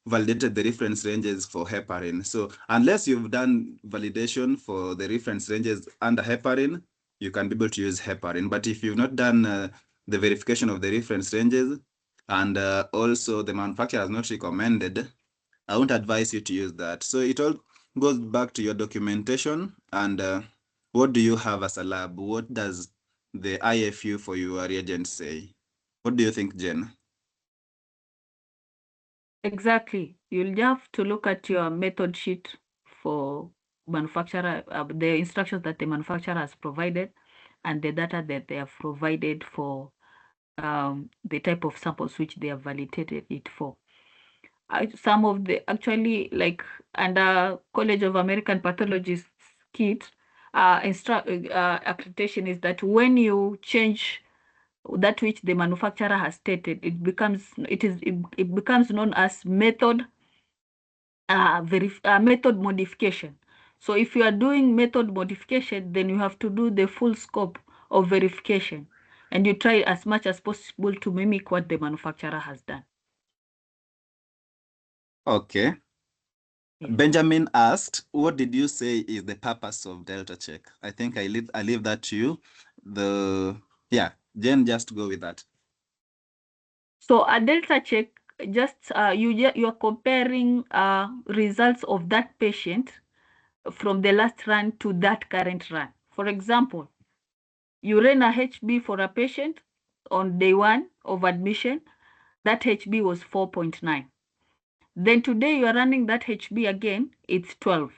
validated the reference ranges for heparin? So unless you've done validation for the reference ranges under heparin, you can be able to use heparin. But if you've not done the verification of the reference ranges and also the manufacturer has not recommended, I won't advise you to use that. So it all goes back to your documentation and what do you have as a lab? What does the IFU for your reagent say? What do you think, Jen? Exactly. You'll have to look at your method sheet for manufacturer, the instructions that the manufacturer has provided and the data that they have provided for the type of samples which they have validated it for. Some of the, actually, like under College of American Pathologists kit, accreditation is that when you change that which the manufacturer has stated, it becomes known as method modification. So if you are doing method modification, then you have to do the full scope of verification, and you try as much as possible to mimic what the manufacturer has done. Okay. Yes. Benjamin asked, what did you say is the purpose of Delta check? I think I leave that to you. Jen, just go with that. So a Delta check, just you're comparing results of that patient from the last run to that current run. For example, you ran a HB for a patient on day 1 of admission. That HB was 4.9. Then today you are running that HB again, it's 12.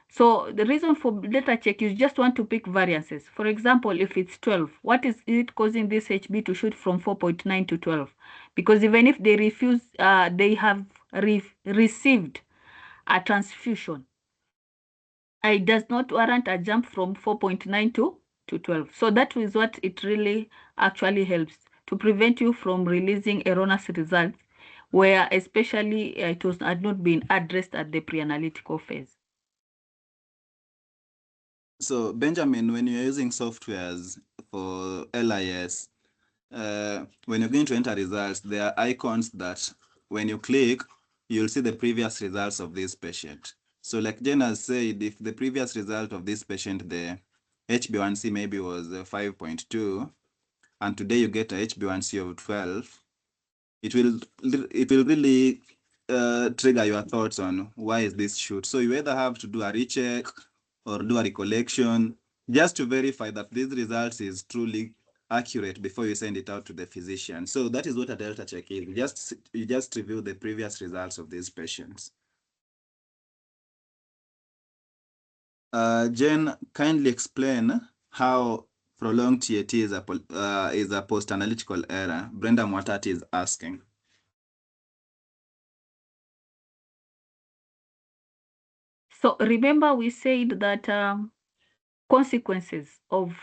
So the reason for data check, you just want to pick variances. For example, if it's 12, what is it causing this HB to shoot from 4.9 to 12? Because even if they refuse, they have received a transfusion, it does not warrant a jump from 4.9 to 12. So that is what it really actually helps to prevent you from releasing erroneous results, where especially it had not been addressed at the pre-analytical phase. So Benjamin, when you're using softwares for LIS, when you're going to enter results, there are icons that when you click, you'll see the previous results of this patient. So like Jen has said, if the previous result of this patient, the HbA1c maybe was 5.2, and today you get a HbA1c of 12, it will really trigger your thoughts on why is this shoot. So you either have to do a recheck or do a recollection just to verify that this result is truly accurate before you send it out to the physician. So that is what a Delta check is. You just review the previous results of these patients. Jen, kindly explain how prolonged TAT is a post-analytical error. Brenda Mwatati is asking. So remember we said that consequences of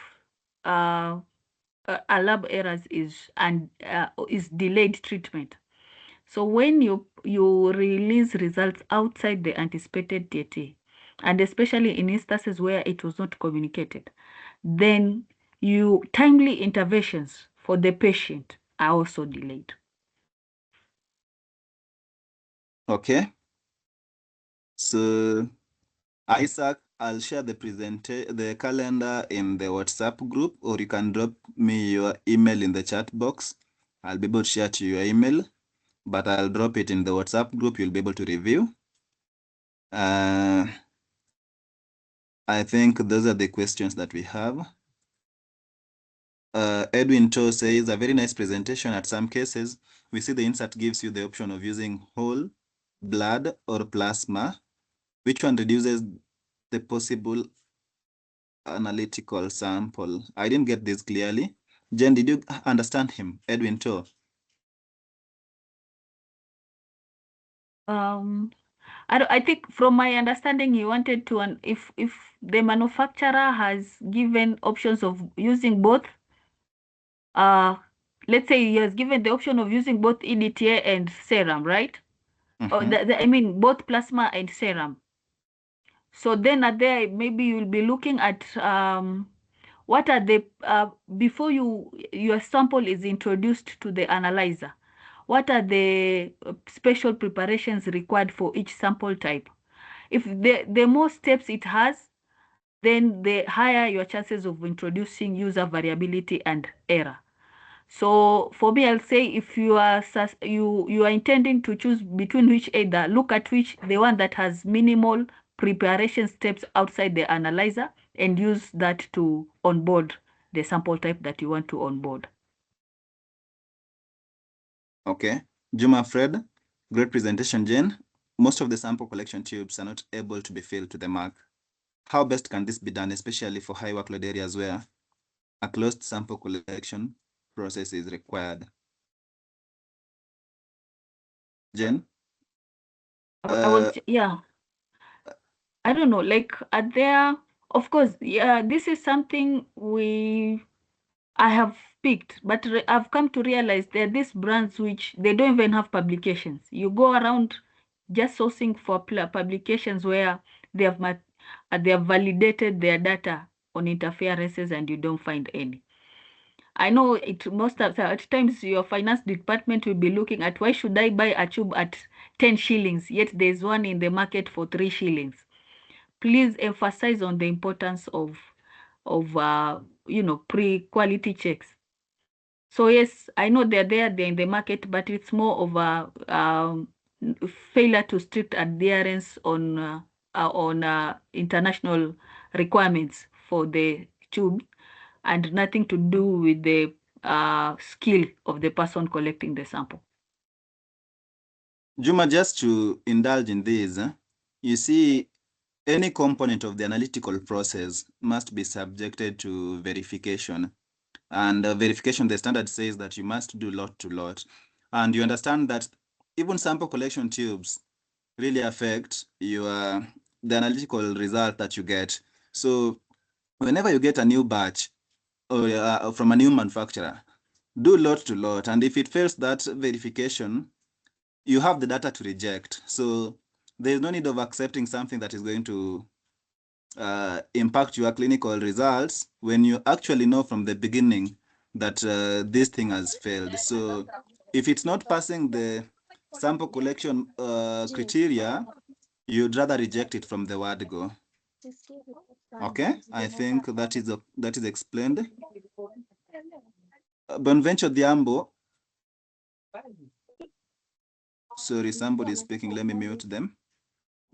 lab errors is delayed treatment. So when you release results outside the anticipated TAT, and especially in instances where it was not communicated, then timely interventions for the patient are also delayed. Okay. So Isaac, I'll share the calendar in the WhatsApp group, or you can drop me your email in the chat box. I'll be able to share to your email. but I'll drop it in the WhatsApp group. You'll be able to review. I think those are the questions that we have. Edwin To says, a very nice presentation. At some cases, we see the insert gives you the option of using whole, blood, or plasma. Which one reduces the possible analytical sample? I didn't get this clearly. Jen, did you understand him? Edwin To. I think from my understanding, he wanted to, if the manufacturer has given options of using both, let's say he has given the option of using both EDTA and serum, right? Or I mean, both plasma and serum. So then there, maybe you'll be looking at what are the, before your sample is introduced to the analyzer, what are the special preparations required for each sample type? If the more steps it has, then the higher your chances of introducing user variability and error. So for me, I'll say if you are intending to choose between which either, look at which the one that has minimal preparation steps outside the analyzer and use that to onboard the sample type that you want to onboard. Okay. Juma Fred, great presentation, Jen. Most of the sample collection tubes are not able to be filled to the mark. How best can this be done, especially for high workload areas where a closed sample collection process is required? Jen? Yeah. I don't know, like are there, of course, yeah, this is something I have picked, but I've come to realize there are these brands which they don't even have publications. You go around just sourcing for publications where they have validated their data on interferences and you don't find any. I know it most of at times your finance department will be looking at, why should I buy a tube at 10 shillings, yet there's one in the market for 3 shillings. Please emphasize on the importance of pre-quality checks. So yes, I know they're in the market, but it's more of a failure to strict adherence on international requirements for the tube, and nothing to do with the skill of the person collecting the sample. Juma, just to indulge in this, you see, any component of the analytical process must be subjected to verification. And verification, the standard says that you must do lot to lot. And you understand that even sample collection tubes really affect the analytical result that you get. So whenever you get a new batch or from a new manufacturer, do lot to lot. And if it fails that verification, you have the data to reject. So there's no need of accepting something that is going to impact your clinical results when you actually know from the beginning that this thing has failed. So if it's not passing the sample collection criteria, you'd rather reject it from the word go. Okay, I think that is explained. Bonventure Diambo. Sorry, somebody is speaking. Let me mute them.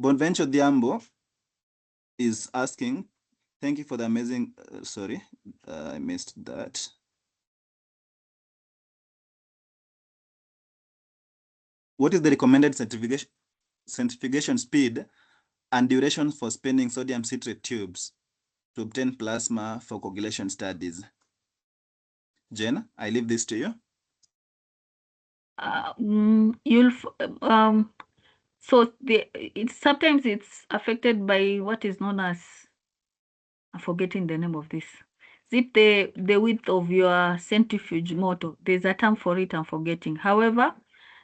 Bonventure Diambo is asking, thank you for the amazing, sorry, I missed that. What is the recommended centrifugation speed and duration for spinning sodium citrate tubes to obtain plasma for coagulation studies? Jen, I leave this to you. So sometimes it's affected by what is known as, I'm forgetting the name of this. Is it the width of your centrifuge motor? There's a term for it, I'm forgetting. However,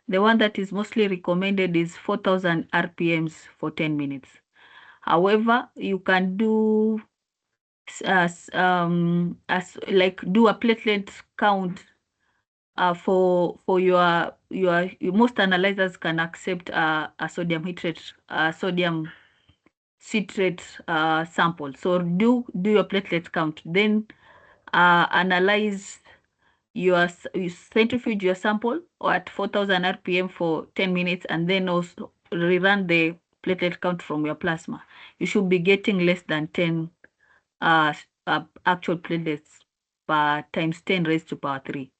the one that is mostly recommended is 4,000 RPMs for 10 minutes. However, you can do do a platelet count for your most analyzers can accept a sodium citrate sample. So do your platelet count, then analyze you centrifuge your sample or at 4,000 RPM for 10 minutes and then also rerun the platelet count from your plasma. You should be getting less than 10 actual platelets per times 10 raised to power 3.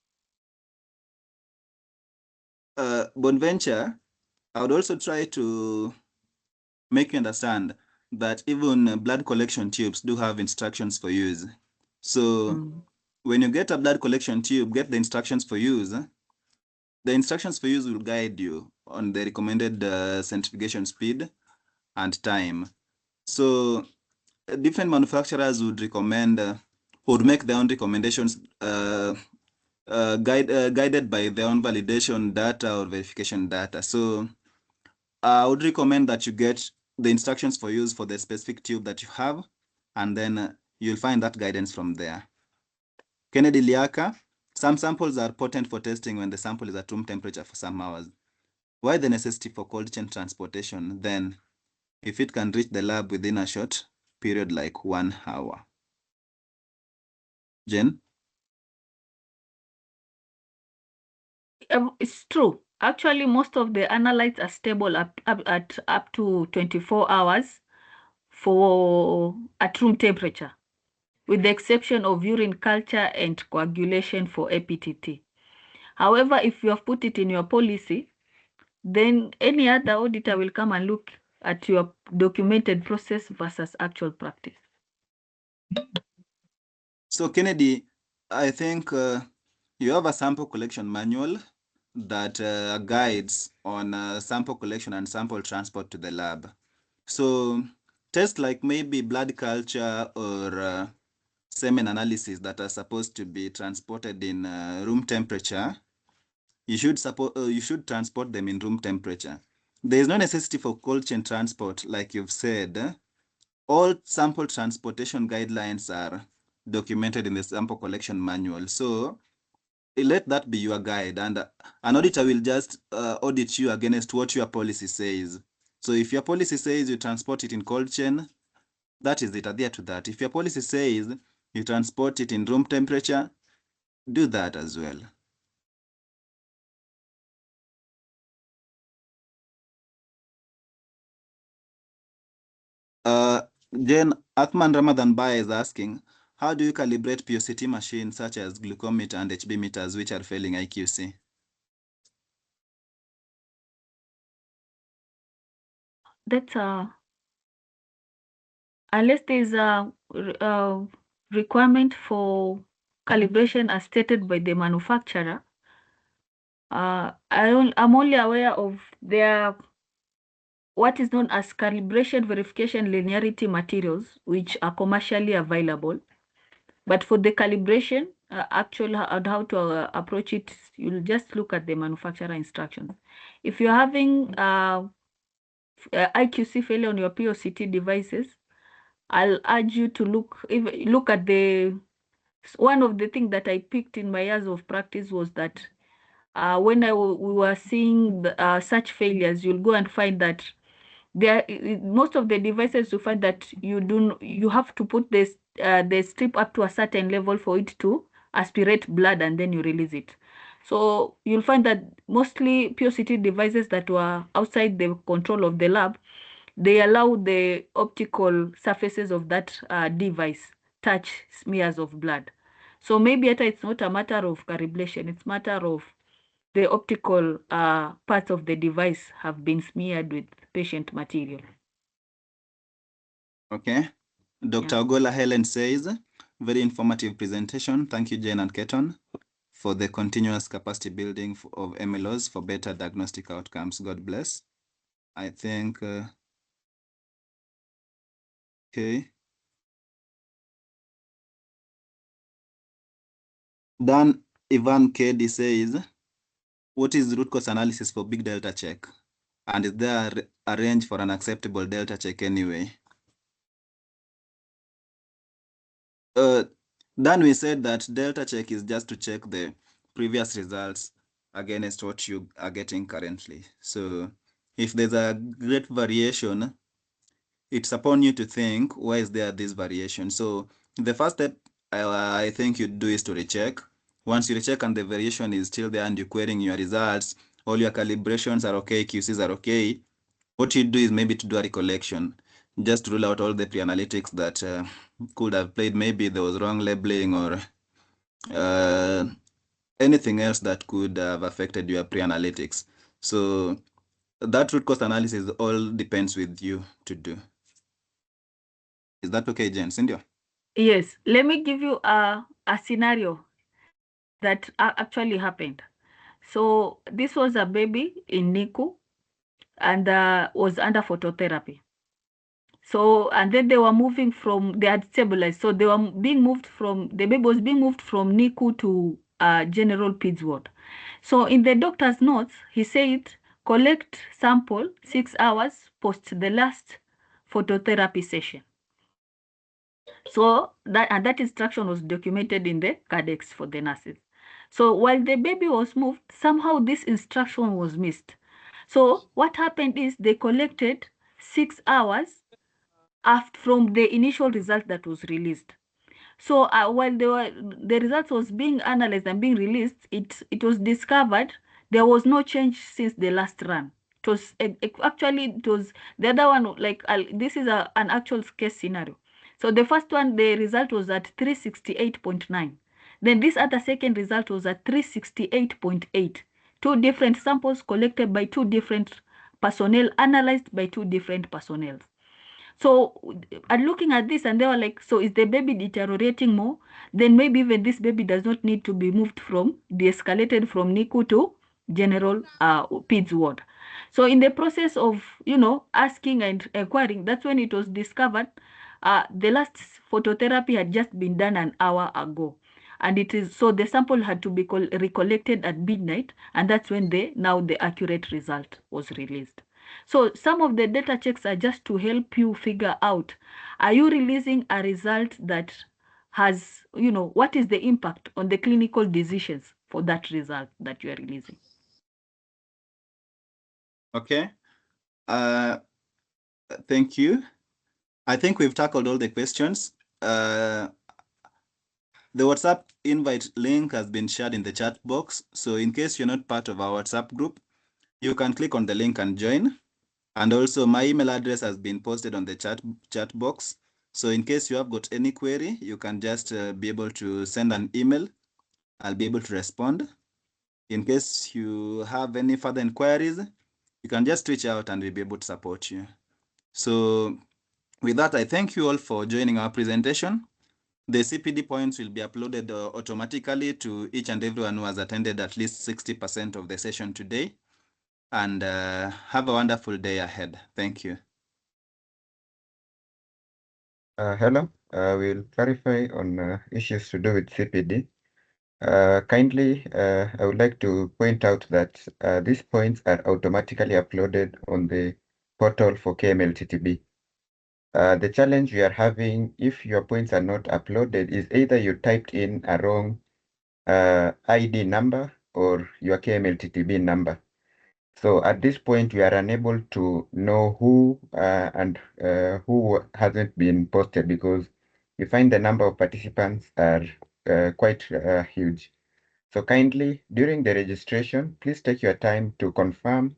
Bonaventure, I would also try to make you understand that even blood collection tubes do have instructions for use. So when you get a blood collection tube, get the instructions for use. The instructions for use will guide you on the recommended centrifugation speed and time. So different manufacturers would recommend, would make their own recommendations guided by their own validation data or verification data. So I would recommend that you get the instructions for use for the specific tube that you have, and then you'll find that guidance from there. Kennedy Liaka, some samples are potent for testing when the sample is at room temperature for some hours. Why the necessity for cold chain transportation then, if it can reach the lab within a short period like 1 hour? Jen? It's true. Actually, most of the analytes are stable up to 24 hours at room temperature, with the exception of urine culture and coagulation for APTT. However, if you have put it in your policy, then any other auditor will come and look at your documented process versus actual practice. So Kennedy, I think you have a sample collection manual that guides on sample collection and sample transport to the lab. So tests like maybe blood culture or semen analysis that are supposed to be transported in room temperature, you should transport them in room temperature. There is no necessity for cold chain transport, like you've said. All sample transportation guidelines are documented in the sample collection manual. So let that be your guide, and an auditor will just audit you against what your policy says. So if your policy says you transport it in cold chain, that is it, adhere to that. If your policy says you transport it in room temperature, do that as well. Jane Athman Ramadan Baya is asking, how do you calibrate POCT machines such as glucometer and HB meters which are failing IQC? That's unless there's a requirement for calibration as stated by the manufacturer. I'm only aware of what is known as calibration verification linearity materials, which are commercially available. But for the calibration, actual how to approach it, you'll just look at the manufacturer instructions. If you're having IQC failure on your POCT devices, I'll urge you to look at one of the things that I picked in my years of practice was that when we were seeing such failures, you'll go and find that most of the devices you find that you have to put the strip up to a certain level for it to aspirate blood and then you release it. So you'll find that mostly POCT devices that were outside the control of the lab, they allow the optical surfaces of that device touch smears of blood. So maybe it's not a matter of calibration, it's a matter of the optical parts of the device have been smeared with patient material. Okay. Dr. Ogola Helen says, very informative presentation. Thank you, Jane and Keton, for the continuous capacity building of MLOs for better diagnostic outcomes. God bless. I think, okay. Dan Ivan Kedi says, what is the root cause analysis for big delta check? And is there a range for an acceptable delta check anyway? Dan, we said that delta check is just to check the previous results against what you are getting currently. So if there's a great variation, it's upon you to think, why is there this variation? So the first step I think you do is to recheck. Once you check and the variation is still there and you're querying your results, all your calibrations are okay, QCs are okay, what you do is maybe to do a recollection, just rule out all the pre-analytics that could have played. Maybe there was wrong labeling or anything else that could have affected your pre-analytics. So that root cause analysis all depends with you to do. Is that okay, Jen? Cindy? Yes, let me give you a scenario that actually happened. So this was a baby in NICU and was under phototherapy. So, and then they were moving from, they had stabilized. So they were being moved from, the baby was being moved from NICU to general PEDS ward. So in the doctor's notes, he said, collect sample 6 hours post the last phototherapy session. So that instruction was documented in the Cadex for the nurses. So while the baby was moved, somehow this instruction was missed. So what happened is they collected 6 hours after from the initial result that was released. So while the results was being analyzed and being released, it was discovered there was no change since the last run. It was actually it was the other one, like this is an actual case scenario. So the first one, the result was at 368.9. Then this other second result was at 368.8. Two different samples collected by two different personnel, analyzed by two different personnel. So looking at this, and they were like, so is the baby deteriorating more? Then maybe even this baby does not need to be moved from, de-escalated from NICU to general PEDS ward. So in the process of, asking and inquiring, that's when it was discovered the last phototherapy had just been done an hour ago. And it is, so the sample had to be recollected at midnight, and that's when the accurate result was released. So some of the data checks are just to help you figure out, are you releasing a result that has, what is the impact on the clinical decisions for that result that you are releasing? Okay. Thank you. I think we've tackled all the questions. The WhatsApp invite link has been shared in the chat box. So in case you're not part of our WhatsApp group, you can click on the link and join. And also my email address has been posted on the chat box. So in case you have got any query, you can just be able to send an email. I'll be able to respond. In case you have any further inquiries, you can just reach out and we'll be able to support you. So with that, I thank you all for joining our presentation. The CPD points will be uploaded automatically to each and everyone who has attended at least 60% of the session today. And have a wonderful day ahead. Thank you. Hello, we'll clarify on issues to do with CPD. Kindly, I would like to point out that these points are automatically uploaded on the portal for KMLTTB. The challenge we are having, if your points are not uploaded, is either you typed in a wrong ID number or your KMLTTB number. So at this point, we are unable to know who and who hasn't been posted, because we find the number of participants are quite huge. So kindly, during the registration, please take your time to confirm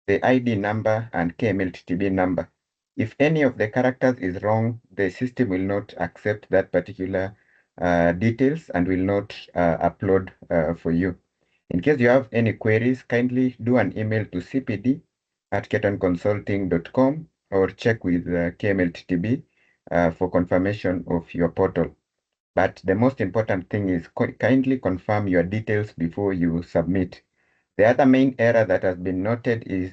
the ID number and KMLTTB number. If any of the characters is wrong, the system will not accept that particular details and will not upload for you. In case you have any queries, kindly do an email to cpd@ketonconsulting.com or check with KMLTTB for confirmation of your portal. But the most important thing is kindly confirm your details before you submit. The other main error that has been noted is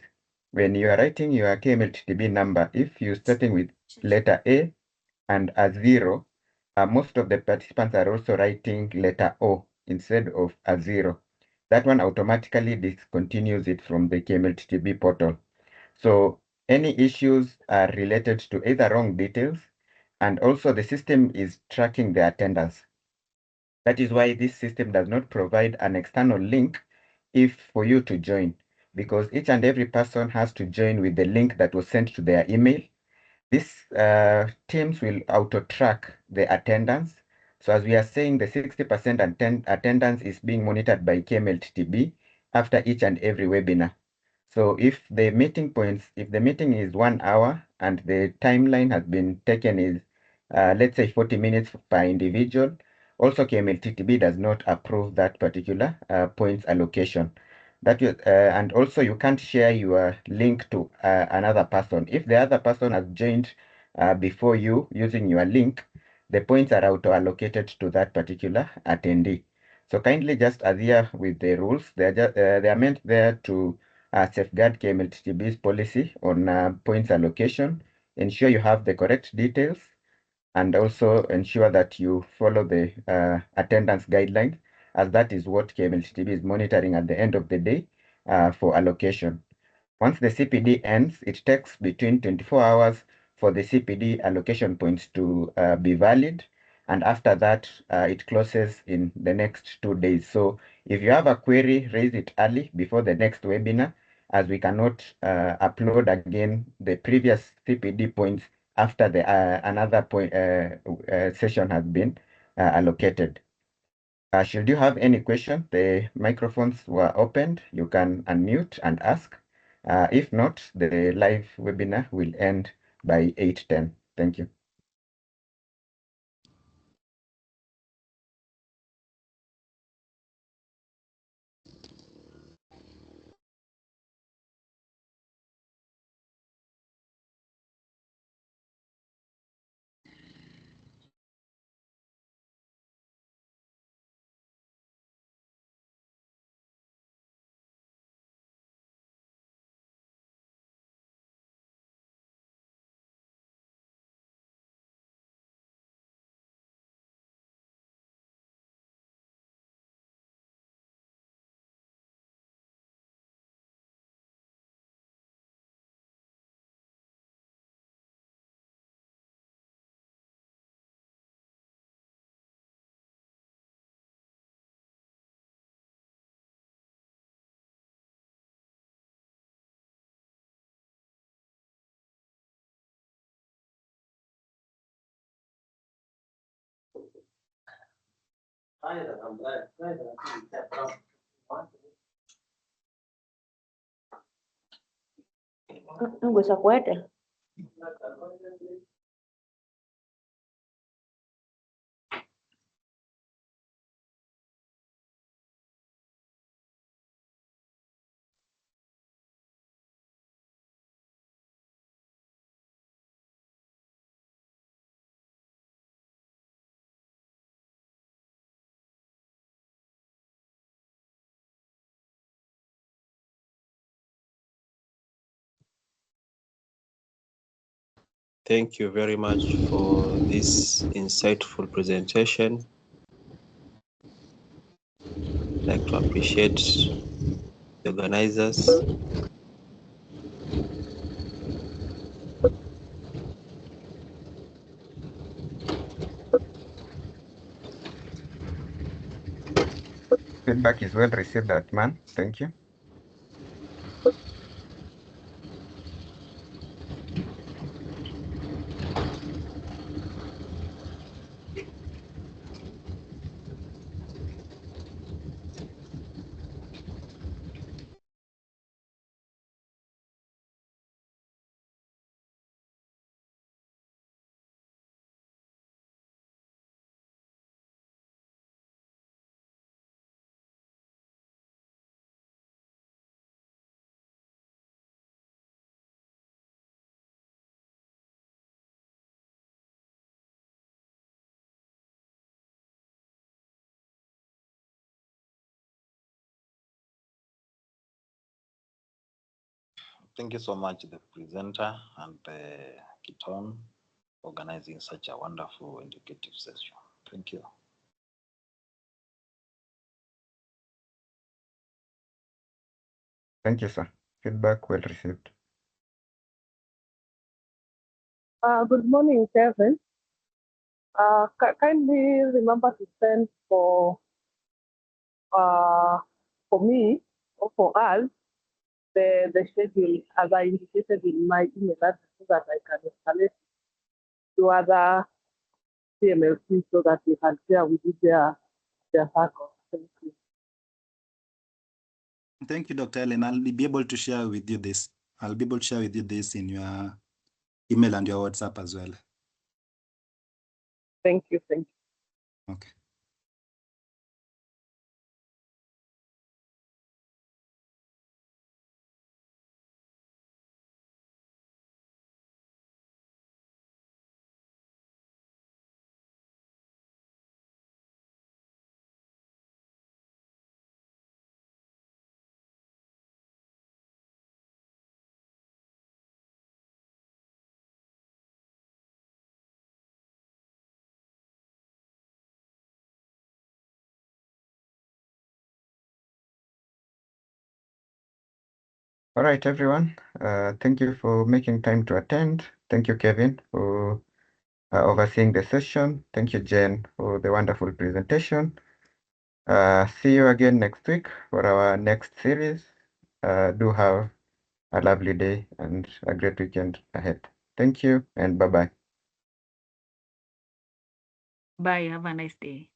when you are writing your KMLTTB number, if you're starting with letter A and a 0, most of the participants are also writing letter O instead of a 0. That one automatically discontinues it from the KMLTTB portal. So any issues are related to either wrong details, and also the system is tracking the attendance. That is why this system does not provide an external link for you to join, because each and every person has to join with the link that was sent to their email. This Teams will auto-track the attendance. So as we are saying, the 60% attendance is being monitored by KMLTTB after each and every webinar. So if the meeting is 1 hour and the timeline has been taken is, let's say 40 minutes per individual, also KMLTTB does not approve that particular points allocation. And also you can't share your link to another person. If the other person has joined before you using your link, the points are auto-allocated to that particular attendee. So kindly just adhere with the rules. They are meant there to safeguard KMLTTB's policy on points allocation, ensure you have the correct details, and also ensure that you follow the attendance guidelines, as that is what KMLTTB is monitoring at the end of the day for allocation. Once the CPD ends, it takes between 24 hours for the CPD allocation points to be valid. And after that, it closes in the next 2 days. So if you have a query, raise it early before the next webinar, as we cannot upload again the previous CPD points after the another point session has been allocated. Should you have any question, the microphones were opened. You can unmute and ask. If not, the live webinar will end by 8:10. Thank you. Nyangweso kwete. Thank you very much for this insightful presentation. I'd like to appreciate the organizers. Feedback is well received, Atman. Thank you. Thank you so much, the presenter and Keton, organizing such a wonderful educative session. Thank you. Thank you, sir. Feedback well received. Good morning, Kevin. Kindly remember to send for me or for us the schedule as I indicated in my email address so that I can escalate to other CMLC so that we can share with you their circle. Thank you. Thank you, Dr. Ellen. I'll be able to share with you this. I'll be able to share with you this in your email and your WhatsApp as well. Thank you. Thank you. Okay. All right, everyone. Thank you for making time to attend. Thank you, Kevin, for overseeing the session. Thank you, Jen, for the wonderful presentation. See you again next week for our next series. Do have a lovely day and a great weekend ahead. Thank you and bye-bye. Bye. Have a nice day.